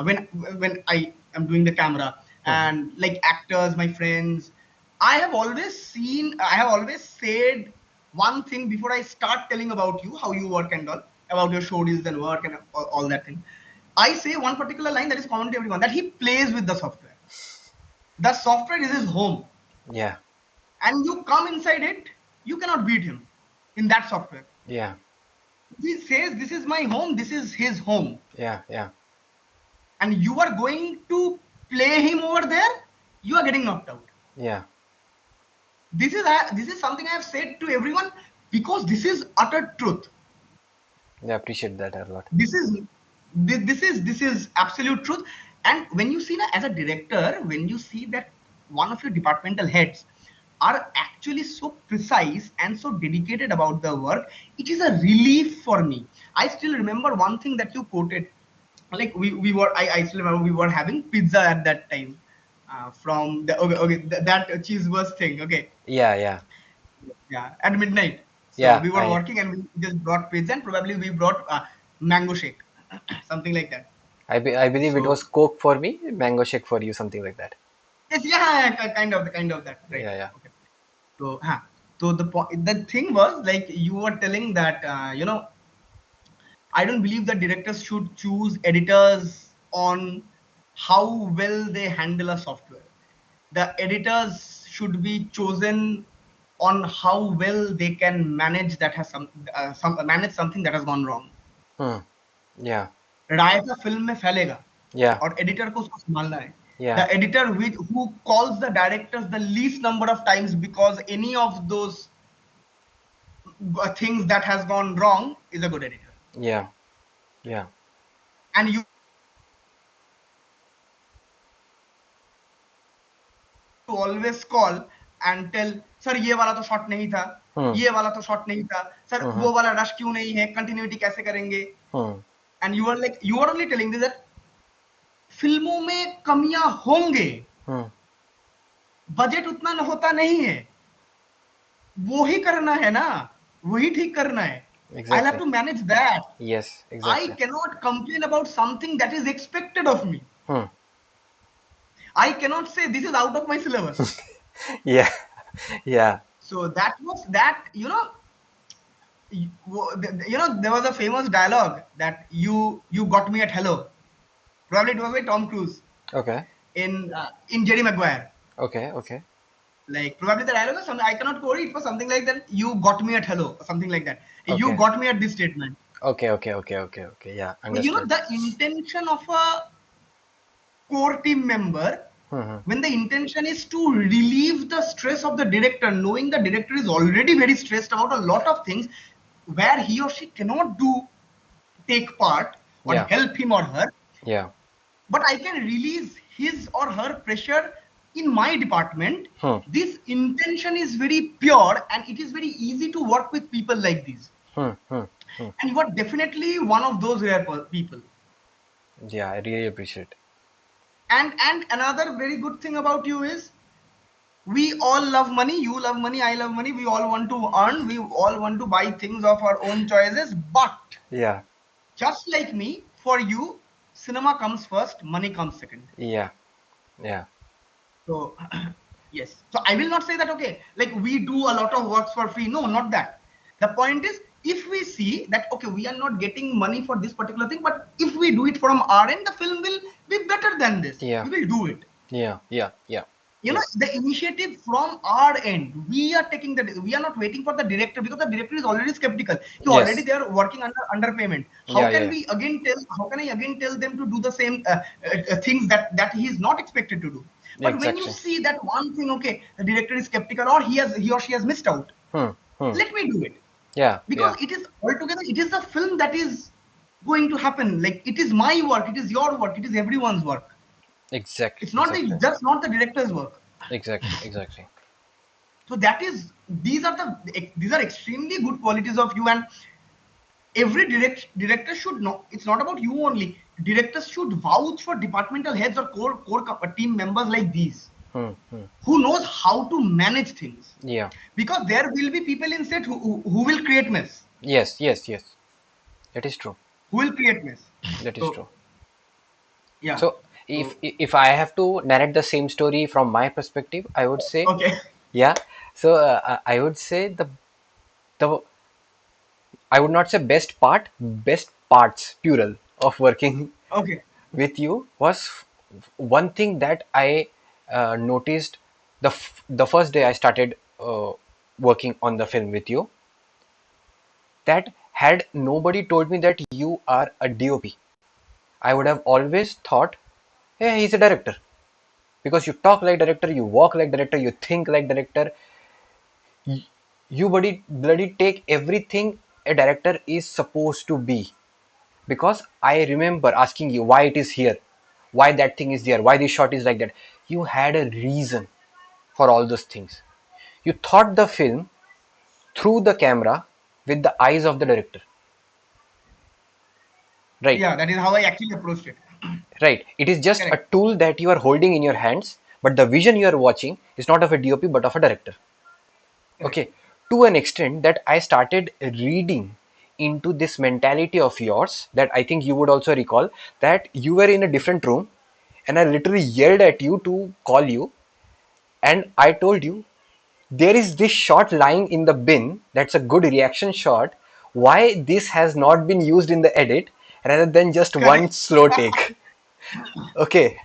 when I am doing the camera,
Hmm.
and like actors, my friends, I have always said one thing before I start telling about you, how you work and all, about your show deals and work and all that thing. I say one particular line that is common to everyone, that he plays with the software. The software is his home,
Yeah.
and you come inside it, you cannot beat him in that software.
Yeah.
He says, this is my home, this is his home,
Yeah. Yeah.
and you are going to play him over there, you are getting knocked out.
Yeah.
This is something I have said to everyone, because this is utter truth.
I appreciate that a lot.
This is absolute truth. And when you see that as a director, when you see that one of your departmental heads are actually so precise and so dedicated about the work, it is a relief for me. I still remember one thing that you quoted. Like we were I still remember we were having pizza at that time, from the that cheese burst thing, okay.
Yeah. Yeah.
Yeah, at midnight. So
Yeah.
we were
I
working and we just brought pizza, and probably we brought mango shake, something like that.
I believe it was
So
Coke for me, mango shake for you, something like that.
yes, yeah, kind of that, right?
Yeah. Yeah.
Okay. So so the thing was, like, you were telling that I don't believe that directors should choose editors on how well they handle a software. The editors should be chosen on how well they can manage that has manage something that has gone wrong.
Hmm. Yeah.
Raita film में फैलेगा,
Yeah.
और editor को उसको संभालना है. The
Yeah.
editor who calls the directors the least number of times because any of those things that has gone wrong is a good editor.
Yeah. Yeah.
And you always call and tell, sir ये वाला तो shot नहीं था,
Hmm.
ये वाला तो shot नहीं था, सर
Hmm.
वो वाला रश क्यों नहीं है, कंटिन्यूटी कैसे करेंगे.
Hmm.
And you are only telling this that फिल्मों में कमियां होंगे,
Hmm.
बजट उतना होता नहीं है, वो ही करना है ना, वही ठीक करना है. I'll have
Exactly.
to manage that.
Yes.
I
Exactly.
cannot complain about something that is expected of me.
Hmm.
I cannot say this is out of my syllabus.
Yeah. Yeah.
So that was that, there was a famous dialogue that you got me at hello. Probably it was by Tom Cruise
Okay.
in Jerry Maguire.
Okay, okay,
Like probably the dialogue was something I cannot quote it. It was something like that. You got me at hello, or something like that. You
okay,
got me at this statement.
okay, okay, okay, okay, okay. Yeah,
So you know
understood.
the intention of a core team member,
Hmm.
when the intention is to relieve the stress of the director, knowing the director is already very stressed about a lot of things where he or she cannot do take part or
Yeah,
help him or her,
yeah.
but I can release his or her pressure in my department.
Hmm,
This intention is very pure and it is very easy to work with people like these.
hmm, hmm, hmm.
And you are definitely one of those rare people.
Yeah, I really appreciate.
And another very good thing about you is we all love money. You love money, I love money. We all want to earn, we all want to buy things of our own choices. But
Yeah,
just like me, for you, cinema comes first, money comes second.
yeah, yeah.
So yes, so I will not say that okay, like we do a lot of works for free. No, not that. The point is, if we see that okay, we are not getting money for this particular thing, but if we do it from our end, the film will be better than this.
Yeah,
We will do it.
yeah, yeah, yeah,
You know,
yeah.
the initiative from our end, we are taking that. We are not waiting for the director because the director is already skeptical. He already
Yes.
they are working under underpayment. How
Yeah, yeah,
can
yeah.
we again tell? How can I again tell them to do the same things that he is not expected to do? But when you
Exactly.
see that one thing, okay, the director is skeptical, or he or she has missed out.
Hmm, hmm.
Let me do it
Yeah,
because
yeah.
it is altogether. It is a film that is going to happen. Like it is my work. It is your work. It is everyone's work.
Exactly,
It's not the
exactly,
just not the director's work.
exactly, exactly.
So that is these are extremely good qualities of you, and every director should know. It's not about you only. Directors should vouch for departmental heads or team members like these
Hmm, hmm.
who knows how to manage things,
Yeah.
because there will be people in set who will create mess,
Yes, yes, yes. That is true.
who will create mess.
That is
So
true.
yeah.
So if
So
if I have to narrate the same story from my perspective, I would say,
okay.
yeah. So I would say the I would not say best part, best parts, plural, of working
Okay.
with you was one thing that I noticed the first day I started working on the film with you, that had nobody told me that you are a DOP, I would have always thought, hey, he's a director, because you talk like director, you walk like director, you think like director, you bloody take everything a director is supposed to be. Because I remember asking you why it is here, why that thing is there, why this shot is like that. You had a reason for all those things. You thought the film through the camera with the eyes of the director, right?
Yeah, that is how I actually approached it.
Right. It is just a
Correct.
tool that you are holding in your hands, but the vision you are watching is not of a DOP but of a director.
Correct.
Okay, to an extent that I started reading into this mentality of yours, that I think you would also recall, that you were in a different room and I literally yelled at you to call you, and I told you there is this shot lying in the bin that's a good reaction shot. Why this has not been used in the edit rather than just one
Correct.
slow take? Okay,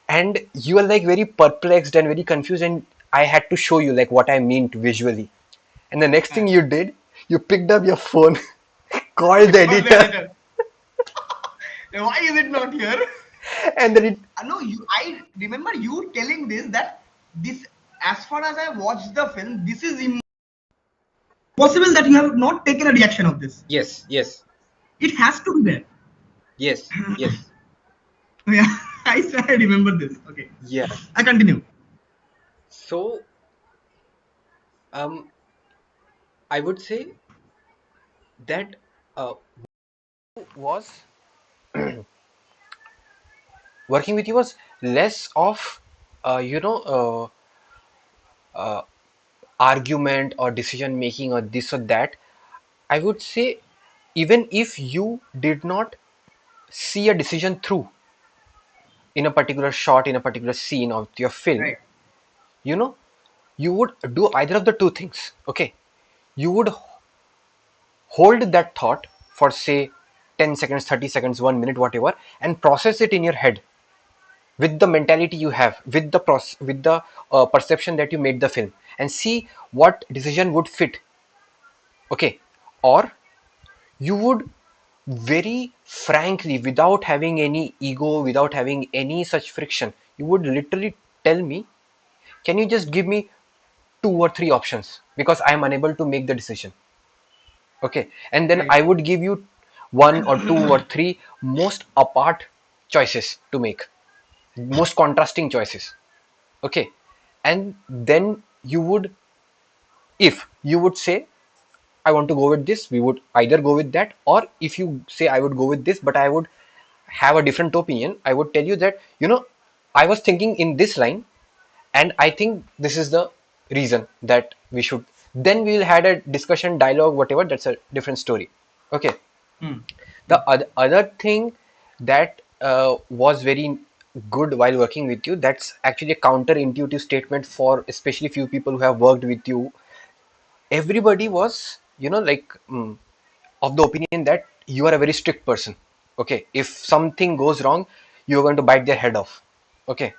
and you were like very perplexed and very confused, and I had to show you like what I meant visually. And the next thing you did, you picked up your phone, called the
Call the
editor,
editor. Why is it not here?
and then it,
No, you. I remember you telling this that this, as far as I watched the film, this is impossible that you have not taken a reaction of this.
yes, yes,
It has to be there.
yes, yes,
Yeah, I remember this. Okay,
yeah.
I continue.
So um, I would say that uh, was working with you was less of you know argument or decision making or this or that. I would say even if you did not see a decision through in a particular shot, in a particular scene of your film,
Right.
you know, you would do either of the two things. Okay, you would hold that thought for say 10 seconds, 30 seconds, 1 minute, whatever, and process it in your head. with the mentality you have, with the with the perception that you made the film, and see what decision would fit. Okay, or you would very frankly, without having any ego, without having any such friction, you would literally tell me, can you just give me two or three options because I am unable to make the decision. Okay, and then
Right.
I would give you one or two or three most apart choices to make, most contrasting choices. Okay, and then you would, if you would say I want to go with this, we would either go with that, or if you say I would go with this but I would have a different opinion, I would tell you that, I was thinking in this line, and I think this is the reason that we should. Then we'll had a discussion, dialogue, whatever. That's a different story. Okay.
Hmm.
The other thing that was very good while working with you, that's actually a counterintuitive statement for especially few people who have worked with you. Everybody was, of the opinion that you are a very strict person. Okay, if something goes wrong, you're going to bite their head off. Okay,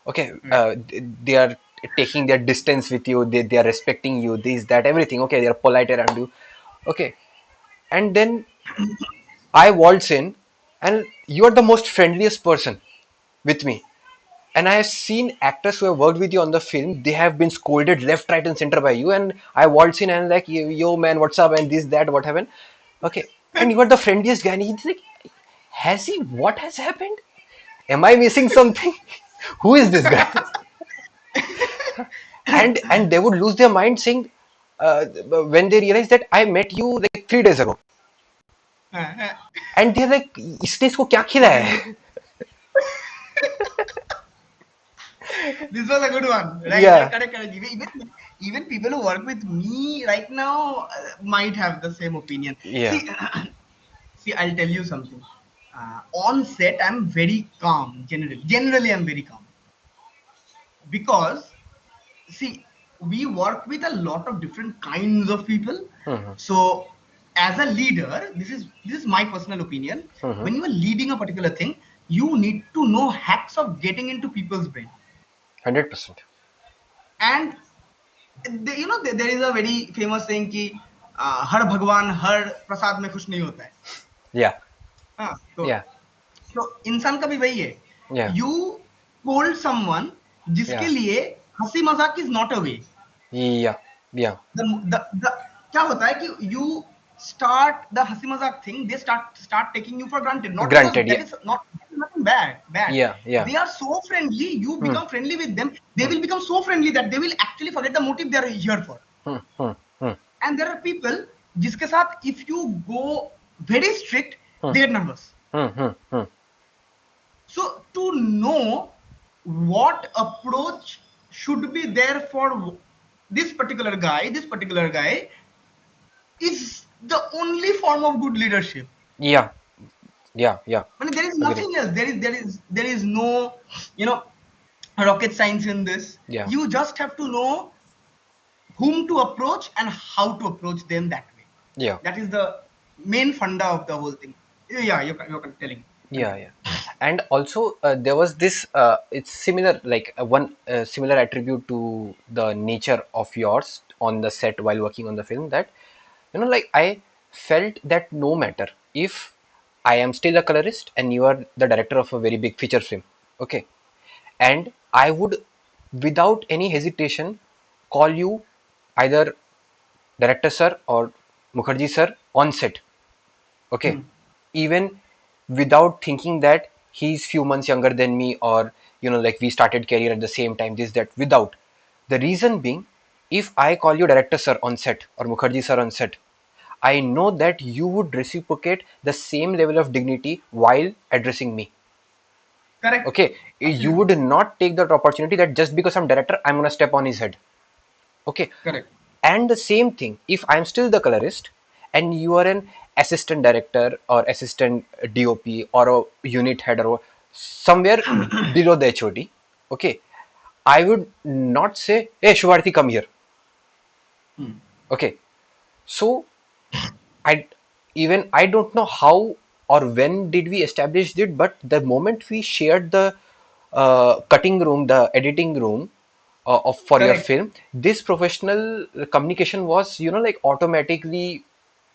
okay,
Right.
they are taking their distance with you, they are respecting you, this, that, everything. Okay, they are polite around you. Okay, and then I waltz in, and you are the most friendliest person with me. And I have seen actors who have worked with you on the film, they have been scolded left, right, and center by you. And I waltz in and like, yo, man, what's up? And this, that, what happened? Okay. And you are the friendliest guy. And he's like, what has happened? Am I missing something? Who is this guy? And they would lose their mind saying, when they realize that I met you like 3 days ago. And they're like, इसने इसको क्या खिलाया है?
This was a good one. Right, right,
Yeah,
correct, correct. Even people who work with me right now might have the same opinion.
yeah.
See, see, I'll tell you something. On set, I'm very calm. Generally, I'm very calm because see, we work with a lot of different kinds of people.
Mm-hmm.
So, as a leader, this is my personal opinion.
Mm-hmm.
When you are leading a particular thing, you need to know hacks of getting into people's brain.
100%.
And there is a very famous saying कि हर भगवान हर प्रसाद में खुश नहीं होता है.
Yeah,
हाँ,
yeah,
तो इंसान का भी वही है.
yeah,
You told someone जिसके
yeah,
लिए हंसी मजाक is not a way.
yeah, yeah.
The क्या होता है कि you start the हंसी मजाक thing, they start taking you for granted, not because
Granted, yeah,
that is nothing bad.
yeah, yeah.
They are so friendly, you
Hmm,
become friendly with them, they
hmm,
will become so friendly that they will actually forget the motive they are here for.
hmm, hmm, hmm,
And there are people जिसके साथ if you go very strict,
hmm,
they get nervous.
hmm, hmm, hmm.
So to know what approach should be there for this particular guy is the only form of good leadership.
Yeah, yeah, yeah.
I mean, there is
Agree.
nothing else. There is no, you know, rocket science in this.
Yeah,
You just have to know whom to approach and how to approach them that way.
yeah,
That is the main funda of the whole thing. Yeah, you're telling.
yeah,
Continue.
yeah. And also, there was this. It's similar, like one similar attribute to the nature of yours on the set while working on the film. That, like I felt that no matter if I am still a colorist and you are the director of a very big feature film. Okay, and I would, without any hesitation, call you either director sir or Mukherjee sir on set. Okay,
Hmm.
even without thinking that he's few months younger than me, or like we started career at the same time, this, that, without. The reason being, if I call you director sir on set or Mukherjee sir on set, I know that you would reciprocate the same level of dignity while addressing me.
Correct.
Okay, you
Absolutely.
would not take that opportunity that just because I'm director, I'm gonna step on his head. Okay,
Correct.
and the same thing, if I'm still the colorist and you are an assistant director or assistant DOP or a unit head or somewhere below the HOD, okay, I would not say, hey Subharthi, come here.
Hmm.
Okay, so I I don't know how or when did we establish it, but the moment we shared the cutting room, the editing room of for your
Correct.
film, this professional communication was, like automatically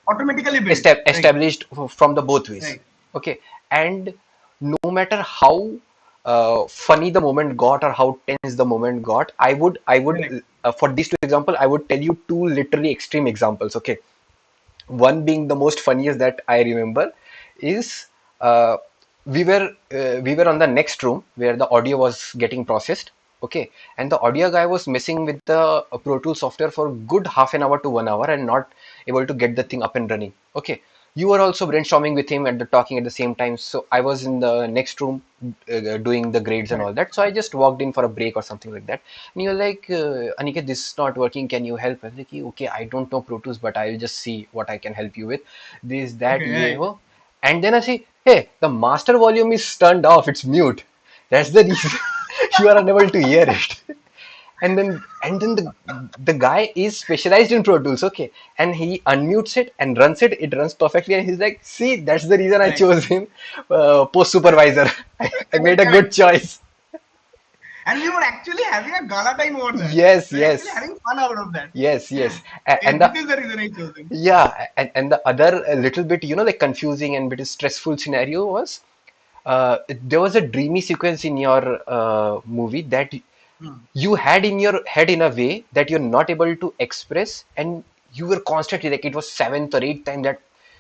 Automatically built. Right.
established from the both ways.
Right.
Okay, and no matter how funny the moment got or how tense the moment got, I would
Correct.
for these two example, I would tell you two literally extreme examples. Okay, one being the most funniest that I remember is uh, we were on the next room where the audio was getting processed. Okay, and the audio guy was messing with the Pro Tools software for good half an hour to 1 hour and not able to get the thing up and running. Okay, you were also brainstorming with him and talking at the same time. So I was in the next room doing the grades and
Correct.
all that. So I just walked in for a break or something like that. And you're like, Aniket, this is not working. Can you help? I was like, okay, I don't know Pro Tools, but I'll just see what I can help you with. This, that,
Okay.
yeah.
Right.
And then I say, hey, the master volume is turned off. It's mute. That's the reason you are unable to hear it. And then the guy is specialized in Pro Tools, okay, and he unmutes it and runs it. It runs perfectly, and he's like, "See, that's the reason I
Correct.
chose him, post supervisor. I made
Correct.
a good
Correct.
choice."
And we were actually having a gala time over that.
Yes,
We were actually
yes,
having fun out of that.
yes, yes.
Okay,
And
this
the
is the reason I chose him.
yeah, and the other little bit, like confusing and bit stressful scenario was there was a dreamy sequence in your movie that
Hmm.
you had in your head in a way that you're not able to express, and you were constantly like, it was seventh or eighth time that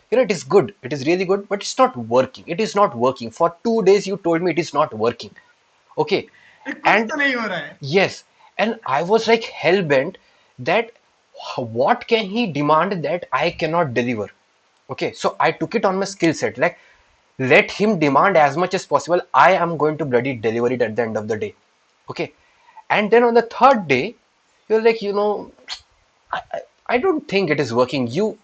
it is good, it is really good, but it's not working, it is not working. For 2 days you told me it is not working. Okay,
ये कुछ
and
तो नहीं हो रहा है.
yes, and I was like hell bent that what can he demand that I cannot deliver. Okay, so I took it on my skill set, like, let him demand as much as possible, I am going to bloody deliver it at the end of the day. Okay, and then on the third day you're like, I don't think it is working. You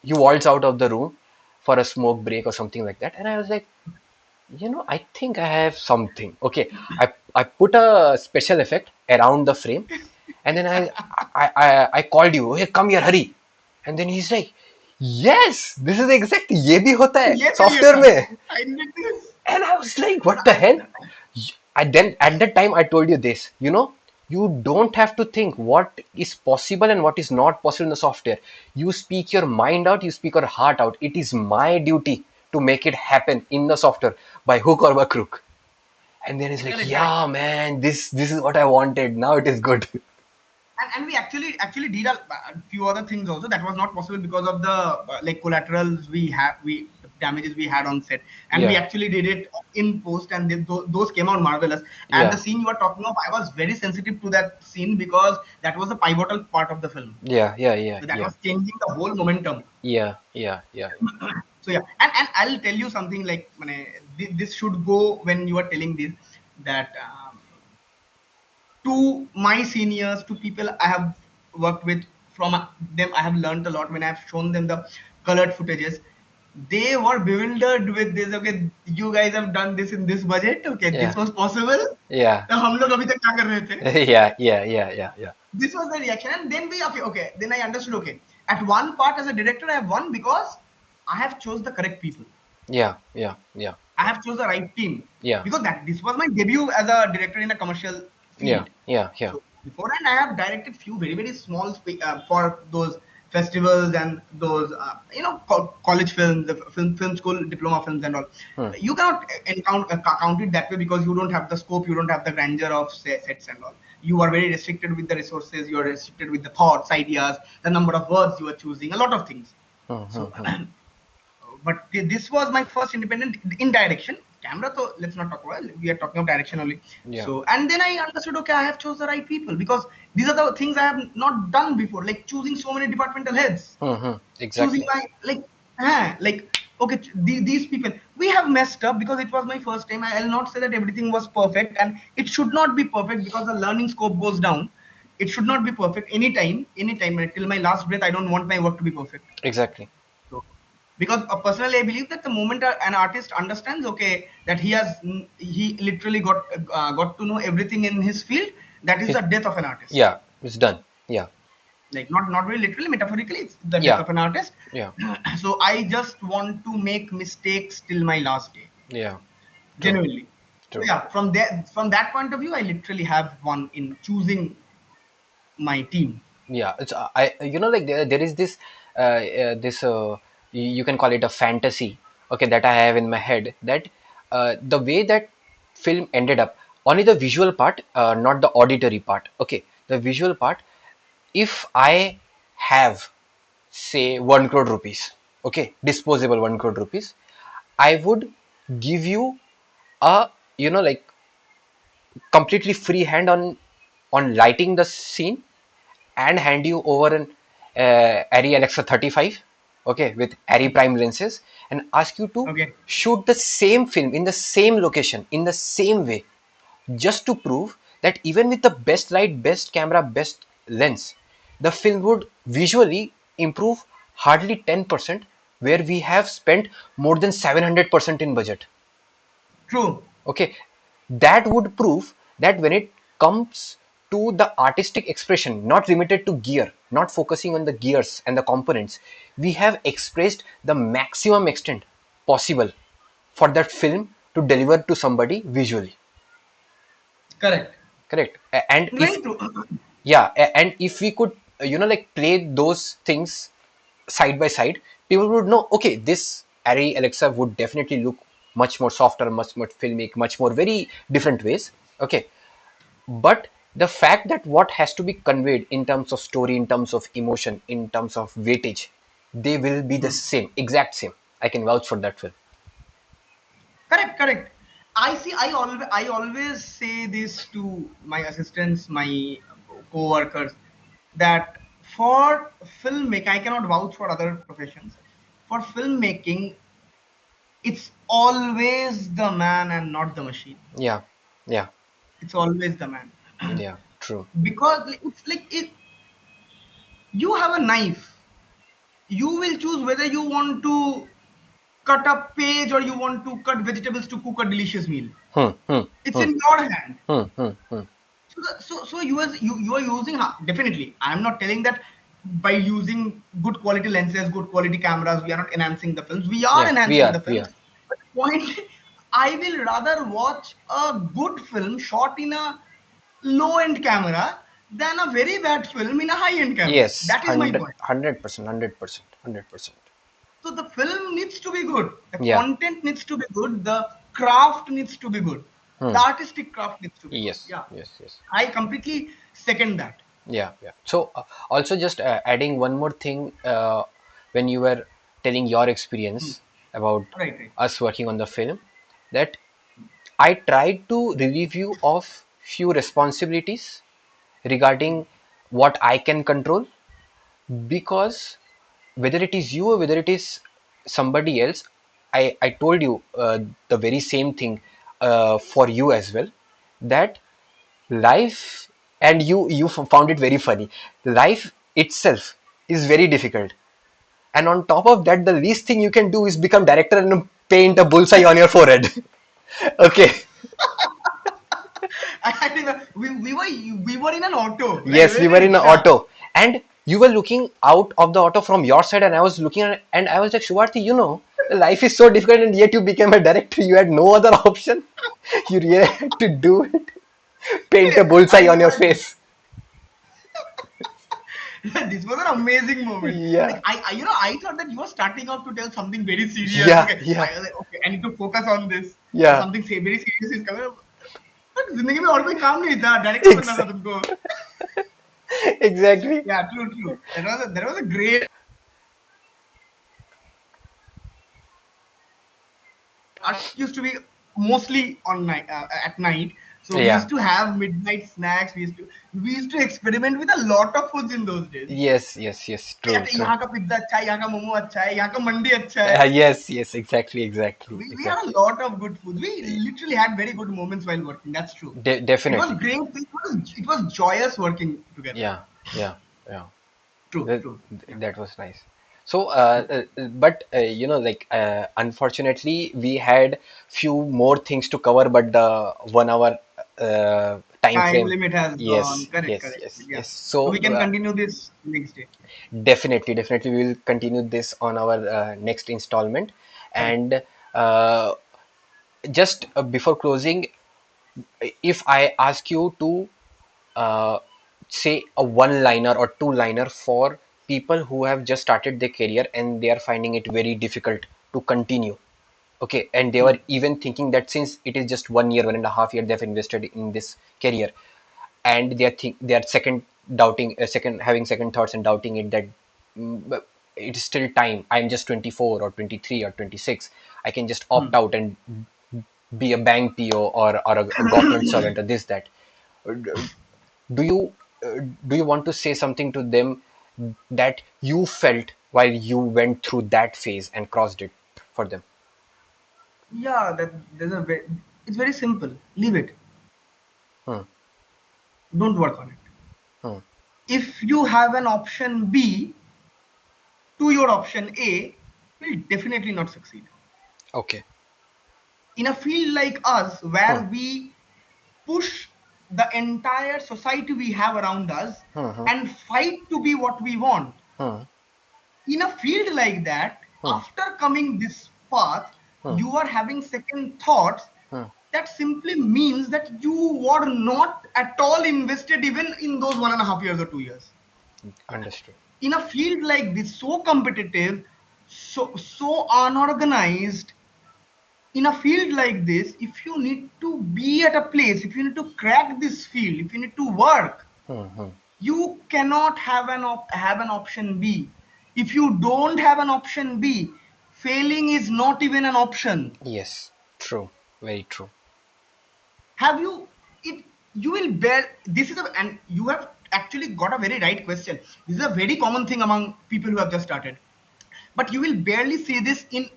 waltz out of the room for a smoke break or something like that, and I was like, I think I have something. Okay, I put a special effect around the frame, and then I called you. Hey, come here, hurry! And then he's like, yes, this is exactly ये भी होता है
ये चाहिए
software
था.
में.
I need this.
And I was like, what the
I,
hell? Then at that time I told you this, you don't have to think what is possible and what is not possible in the software. You speak your mind out, you speak your heart out. It is my duty to make it happen in the software by hook or by crook. And then he's like,
correct, correct.
yeah, man, this is what I wanted. Now it is good.
And we actually did a few other things also that was not possible because of the like collaterals we damages we had on set, and we
Yeah,
actually did it in post, and those came out marvelous. And the
yeah,
scene you are talking of, I was very sensitive to that scene because that was a pivotal part of the film.
yeah, yeah, yeah,
So that
yeah,
was changing the whole momentum.
yeah, yeah, yeah,
So yeah, and I'll tell you something like this should go when you are telling this, that to my seniors, to people I have worked with, from them I have learned a lot when I've shown them the colored footages. They were bewildered with this. Okay, you guys have done this in this budget. Okay, this
yeah,
was possible.
yeah,
तो हम लोग अभी तक क्या कर रहे थे?
yeah, yeah, yeah, yeah, yeah,
This was the reaction, and then okay. Then I understood. Okay, at one part as a director, I have won because I have chose the correct people.
yeah, yeah, yeah,
I have chose the right team,
yeah,
because that this was my debut as a director in a commercial
yeah,
field.
yeah, yeah,
So beforehand, I have directed few very small for those festivals and those college films, the film school diploma films and all.
hmm,
You cannot count it that way because you don't have the scope, you don't have the grandeur of sets and all. You are very restricted with the resources, you are restricted with the thoughts, ideas, the number of words you are choosing, a lot of things.
hmm, hmm,
So
hmm.
but this was my first independent in direction. Camera, so let's not talk about it. We are talking of direction only.
Yeah.
So, and then I understood, okay, I have chose the right people because these are the things I have not done before, like choosing so many departmental heads,
Hmm.
choosing
Exactly.
my okay, these people. We have messed up because it was my first time. I'll not say that everything was perfect, and it should not be perfect because the learning scope goes down. It should not be perfect anytime till my last breath. I don't want my work to be perfect.
Exactly.
So, because personally, I believe that the moment an artist understands, okay, that he literally got to know everything in his field, that is
It,
the death of an artist.
yeah, it's done. Yeah.
Like not very literally, metaphorically, it's the death
Yeah.
of an artist.
Yeah.
So I just want to make mistakes till my last day,
Yeah. True.
genuinely. So
true.
yeah, from that point of view, I literally have one in choosing my team.
Yeah, it's like there is this you can call it a fantasy, okay, that I have in my head, that the way that film ended up, only the visual part, not the auditory part. Okay, the visual part. If I have, say, 1 crore rupees, okay, disposable 1 crore rupees, I would give you a, like, completely free hand on lighting the scene, and hand you over an Arri Alexa 35, okay, with Arri
Okay,
Prime lenses, and ask you to
okay,
shoot the same film in the same location in the same way, just to prove that even with the best light, best camera, best lens, the film would visually improve hardly 10%, where we have spent more than 700% in budget.
true.
Okay, that would prove that when it comes to the artistic expression, not limited to gear, not focusing on the gears and the components, we have expressed the maximum extent possible for that film to deliver to somebody visually.
Correct.
Correct. And if,
Very true.
yeah, and if we could, like, play those things side by side, people would know, okay, this Arri Alexa would definitely look much more softer, much more filmic, much more very different ways. Okay, but the fact that what has to be conveyed in terms of story, in terms of emotion, in terms of weightage, they will be the same, exact same. I can vouch for that film.
Correct, correct. I see. I always say this to my assistants, my co-workers, that for filmmaking, I cannot vouch for other professions. For filmmaking, it's always the man and not the machine.
Yeah, yeah,
It's always the man.
yeah, true.
Because it's like if you have a knife, you will choose whether you want to cut a page or you want to cut vegetables to cook a delicious meal.
Hmm, hmm,
It's
hmm,
in your hand.
hmm, hmm, hmm.
So you are using, definitely. I'm not telling that by using good quality lenses, good quality cameras, we are not enhancing the films. We are
Yeah, we
enhancing
are,
the
we
films.
are.
But point, I will rather watch a good film shot in a low-end camera than a very bad film in a high-end camera.
Yes,
That is my point.
100%, 100%, 100%.
So the film needs to be good. The
Yeah.
content needs to be good. The craft needs to be good.
Hmm.
The artistic craft needs to be good.
Yes,
Yeah,
yes, yes.
I completely second that.
Yeah, yeah. So, also just adding one more thing, when you were telling your
Hmm.
experience about
Right, right.
us working on the film, that I tried to relieve you of few responsibilities regarding what I can control, because whether it is you or whether it is somebody else, I told you the very same thing for you as well, that life, and you found it very funny, life itself is very difficult, and on top of that, the least thing you can do is become director and paint a bullseye on your forehead. Okay.
I think we were in an auto, right? We
Yes,
were
we
in
were
a
in an
rickshaw.
auto, and you were looking out of the auto from your side, and I was looking at it, and I was like, Shubharti, life is so difficult, and yet you became a director. You had no other option. You really had to do it. Paint a
I
bullseye on
know.
your face.
This was an amazing moment.
Yeah,
Like I thought that you were starting off to tell something very serious.
yeah,
Okay,
yeah,
I was like, okay, I need to focus on this.
yeah.
Something say very serious is coming. But जिंदगी में और कोई काम नहीं था, director बनना था
Exactly.
तुमको.
Exactly.
Yeah, true, true. That was a great. Our shift used to be mostly on night at night. So we
Yeah.
used to have midnight snacks. We used to experiment with a lot of foods in those days.
Yes, yes, yes. True,
अच्छा,
true.
यहाँ का pizza अच्छा है, यहाँ का मोमो अच्छा है, यहाँ का मंडी अच्छा है.
Yes, yes, exactly, exactly,
We had a
exactly.
lot of good food. We literally had very good moments while working. That's true. It was
Definitely.
great. It was joyous working together.
Yeah, yeah, yeah.
True,
That,
true. Yeah,
that was nice. So,
true.
but like, unfortunately, we had few more things to cover, but the 1 hour time
Time
frame.
limit has gone.
Yes,
Correct,
yes,
correct.
yes,
Yeah.
yes.
So
So,
we can continue this next day.
definitely, definitely, we will continue this on our next installment.
Correct.
And uh, just before closing, If I ask you to uh, say a one liner or two liner for people who have just started their career and they are finding it very difficult to continue. Okay, and they were even thinking that since it is just 1 year, 1.5 year they've invested in this career, and they are second doubting, second having second thoughts and doubting it that but it is still time. I'm just 24 or 23 or 26. I can just
Hmm.
opt out and be a bank PO or a government servant or this that. Do you do you want to say something to them that you felt while you went through that phase and crossed it for them?
Yeah, that there's a very, it's very simple. Leave it.
Hmm,
Don't work on it.
hmm,
If you have an option B to your option A, will definitely not succeed.
okay.
In a field like us,
Hmm,
where we push the entire society we have around us
hmm, hmm,
and fight to be what we want,
hmm,
in a field like that,
hmm,
after coming this path,
hmm,
you are having second thoughts.
hmm.
That simply means that you were not at all invested even in those 1.5 years or 2 years.
Understood.
In a field like this, so competitive, so unorganized, in a field like this, if you need to be at a place, if you need to crack this field, if you need to work,
Hmm, hmm.
you cannot have an option B. If you don't have an option B, failing is not even an option.
Yes, true, very true.
Have you it? You will bear. This is a, and you have actually got a very right question. This is a very common thing among people who have just started, but you will barely see this in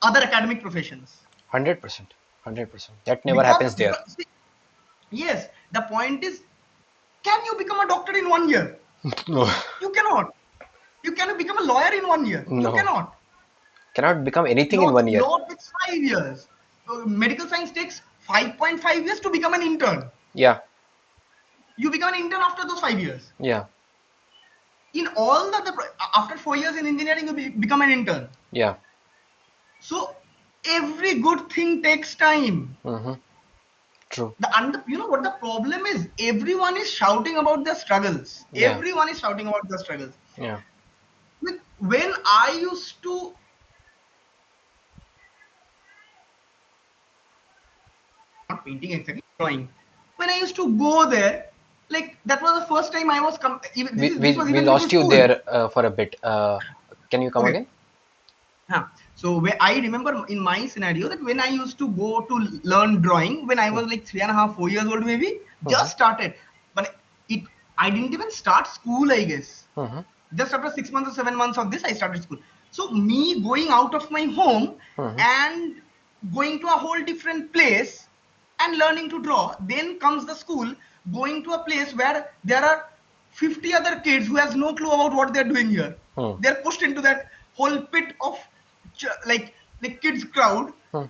other academic professions
100%, 100%. That never
because,
happens there.
see, yes, the point is, can you become a doctor in 1 year?
No,
You cannot. You cannot become a lawyer in 1 year. You
no.
cannot.
Cannot become anything in
Law,
1 year.
law takes 5 years. Medical science takes 5.5 years to become an intern.
Yeah,
You become an intern after those 5 years.
yeah,
In all after 4 years in engineering, you become an intern.
yeah.
So every good thing takes time.
Mm-hmm. True.
You know what the problem is? Everyone is shouting about their struggles.
Yeah,
Everyone is shouting about their struggles.
yeah.
Like when I used to not painting exactly, drawing. When I used to go there, like that was the first time I was even
We
this
we
was
we
even before
lost you
school.
there for a bit. Can you come
Okay.
again?
Huh. So where I remember in my scenario that when I used to go to learn drawing when I was like 3.5, 4 years old, maybe
Mm-hmm.
just started, but it I didn't even start school, I guess.
Mm-hmm.
Just after 6 months or 7 months of this, I started school. So me going out of my home
Mm-hmm.
and going to a whole different place and learning to draw, then comes the school, going to a place where there are 50 other kids who has no clue about what they're doing here.
Hmm.
They're pushed into that whole pit of like kids crowd.
Hmm.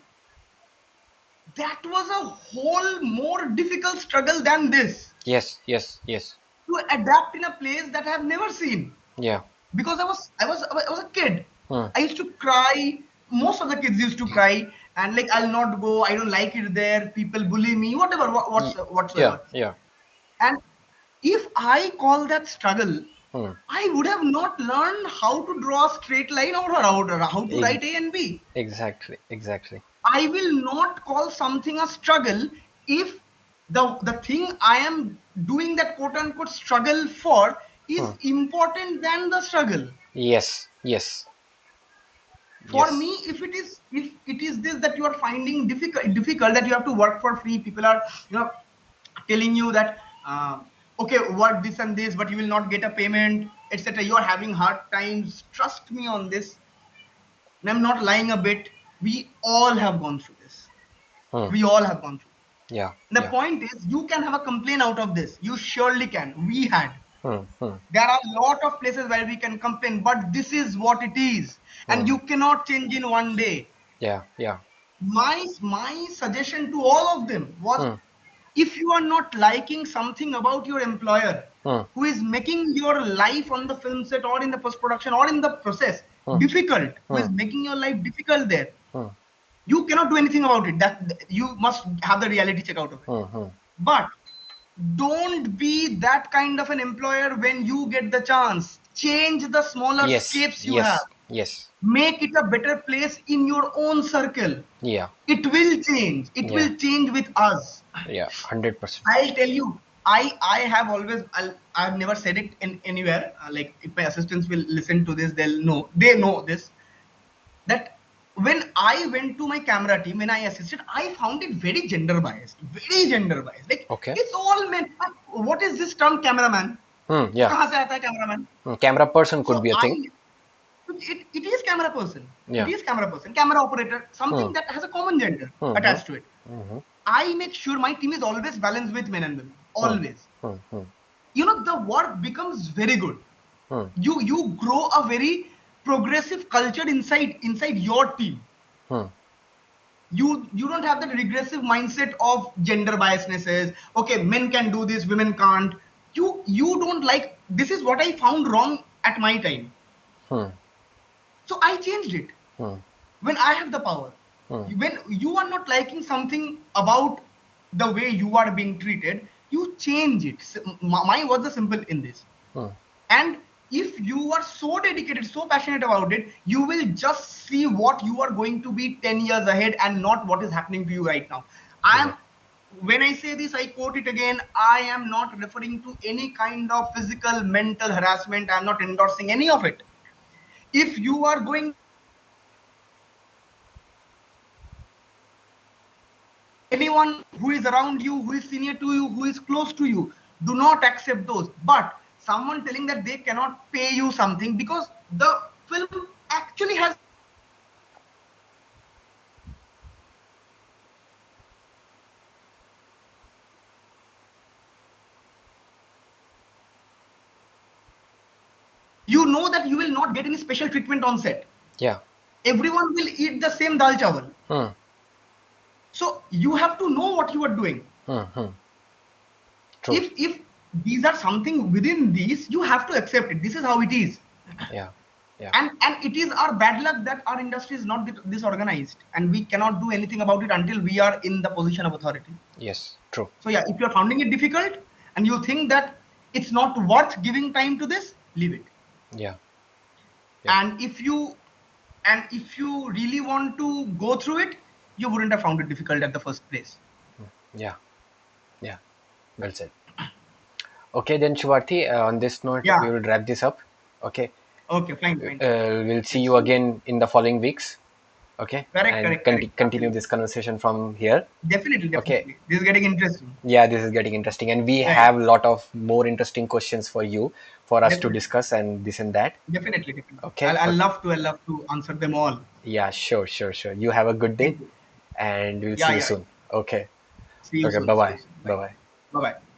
That was a whole more difficult struggle than this,
Yes, yes, yes.
to adapt in a place that I have never seen.
Yeah.
Because I was a kid.
Hmm.
I used to cry. Most of the kids used to cry, and like I'll not go. I don't like it there. People bully me, whatever,
Yeah,
whatsoever.
yeah.
And if I call that struggle,
Hmm.
I would have not learned how to draw a straight line or how to
Ex-
write A and B.
exactly, exactly.
I will not call something a struggle if the thing I am doing that quote unquote struggle for
Hmm.
is important than the struggle.
Yes, yes,
For me,
yes.
if it is this that you are finding difficult, that you have to work for free, people are, you know, telling you that okay, work this and this, but you will not get a payment, etc. You are having hard times, trust me on this, and I'm not lying a bit. We all have gone through this.
Hmm.
We all have gone through.
Yeah,
The
yeah.
point is, you can have a complaint out of this. You surely can. We had.
Hmm. Hmm.
There are a lot of places where we can complain, but this is what it is, and
Hmm.
you cannot change in one day.
Yeah, yeah.
My suggestion to all of them was,
Hmm.
if you are not liking something about your employer
Hmm.
who is making your life on the film set or in the post production or in the process
Hmm.
difficult, who
Hmm.
is making your life difficult there,
Hmm.
You cannot do anything about it. That you must have the reality check out of it.
Hmm.
But don't be that kind of an employer. When you get the chance, change the smaller
Yes,
scapes you have.
yes, yes.
Make it a better place in your own circle.
Yeah,
It will change. It
yeah,
will change with us.
yeah, 100%.
I'll tell you, I have always, I've never said it in anywhere. Like if my assistants will listen to this, they'll know. They know this, that when I went to my camera team, when I assisted, I found it very gender biased. Very gender biased. Like
Okay.
it's all men. What is this term, cameraman?
Yeah.
कहाँ से आता है cameraman?
Camera person could
So
be a thing.
it is camera person. It
Yeah.
is camera person, camera operator,
Hmm.
something that has a common gender
Hmm. Hmm.
attached to it. I make sure my team is always balanced with men and women.
Hmm.
Always.
Hmm. Hmm.
The work becomes very good.
Hmm.
You grow a very progressive culture inside your team.
Hmm.
You don't have that regressive mindset of gender biasnesses. Okay, men can do this, women can't. You don't like, this is what I found wrong at my time.
Hmm.
So I changed it
Hmm.
when I have the power.
Hmm.
When you are not liking something about the way you are being treated, you change it. Mine was the simple in this.
Hmm.
And if you are so dedicated, so passionate about it, you will just see what you are going to be 10 years ahead and not what is happening to you right now. I am,
Yeah.
when I say this, I quote it again, I am not referring to any kind of physical, mental harassment. I'm not endorsing any of it. If you are going, anyone who is around you, who is senior to you, who is close to you, do not accept those. But someone telling that they cannot pay you something because the film actually has, you know that you will not get any special treatment on set.
Yeah.
Everyone will eat the same dal chawal.
Hmm.
So you have to know what you are doing.
Hmm. Hmm. True.
If these are something within these, you have to accept it. This is how it is.
Yeah. Yeah.
And it is our bad luck that our industry is not disorganized, and we cannot do anything about it until we are in the position of authority.
Yes. True.
So yeah, if you're finding it difficult and you think that it's not worth giving time to this, leave it.
Yeah. Yeah.
And if you really want to go through it, you wouldn't have found it difficult at the first place.
Yeah. Yeah. Well said. Okay, then Shubharti, on this note, we
Yeah.
will wrap this up. Okay.
Okay, fine, fine.
We'll see
Let's
you
do it.
again in the following weeks. Okay.
Correct,
And
correct, correct.
continue
Absolutely.
this conversation from here.
Definitely,
Okay.
definitely. This is getting interesting.
Yeah, this is getting interesting. And we
Yeah, yeah.
have a lot of more interesting questions for you for us to
Definitely.
discuss and this and that.
Definitely, definitely.
Okay.
I'll
Okay.
love to. I'll love to answer them all.
Yeah, sure, sure, sure. You have a good day
Thank you.
and we'll see
Yeah,
you
yeah.
soon. Okay.
See you
Okay.
soon.
Bye
See you
bye.
soon.
Bye
Bye.
bye.
Bye bye.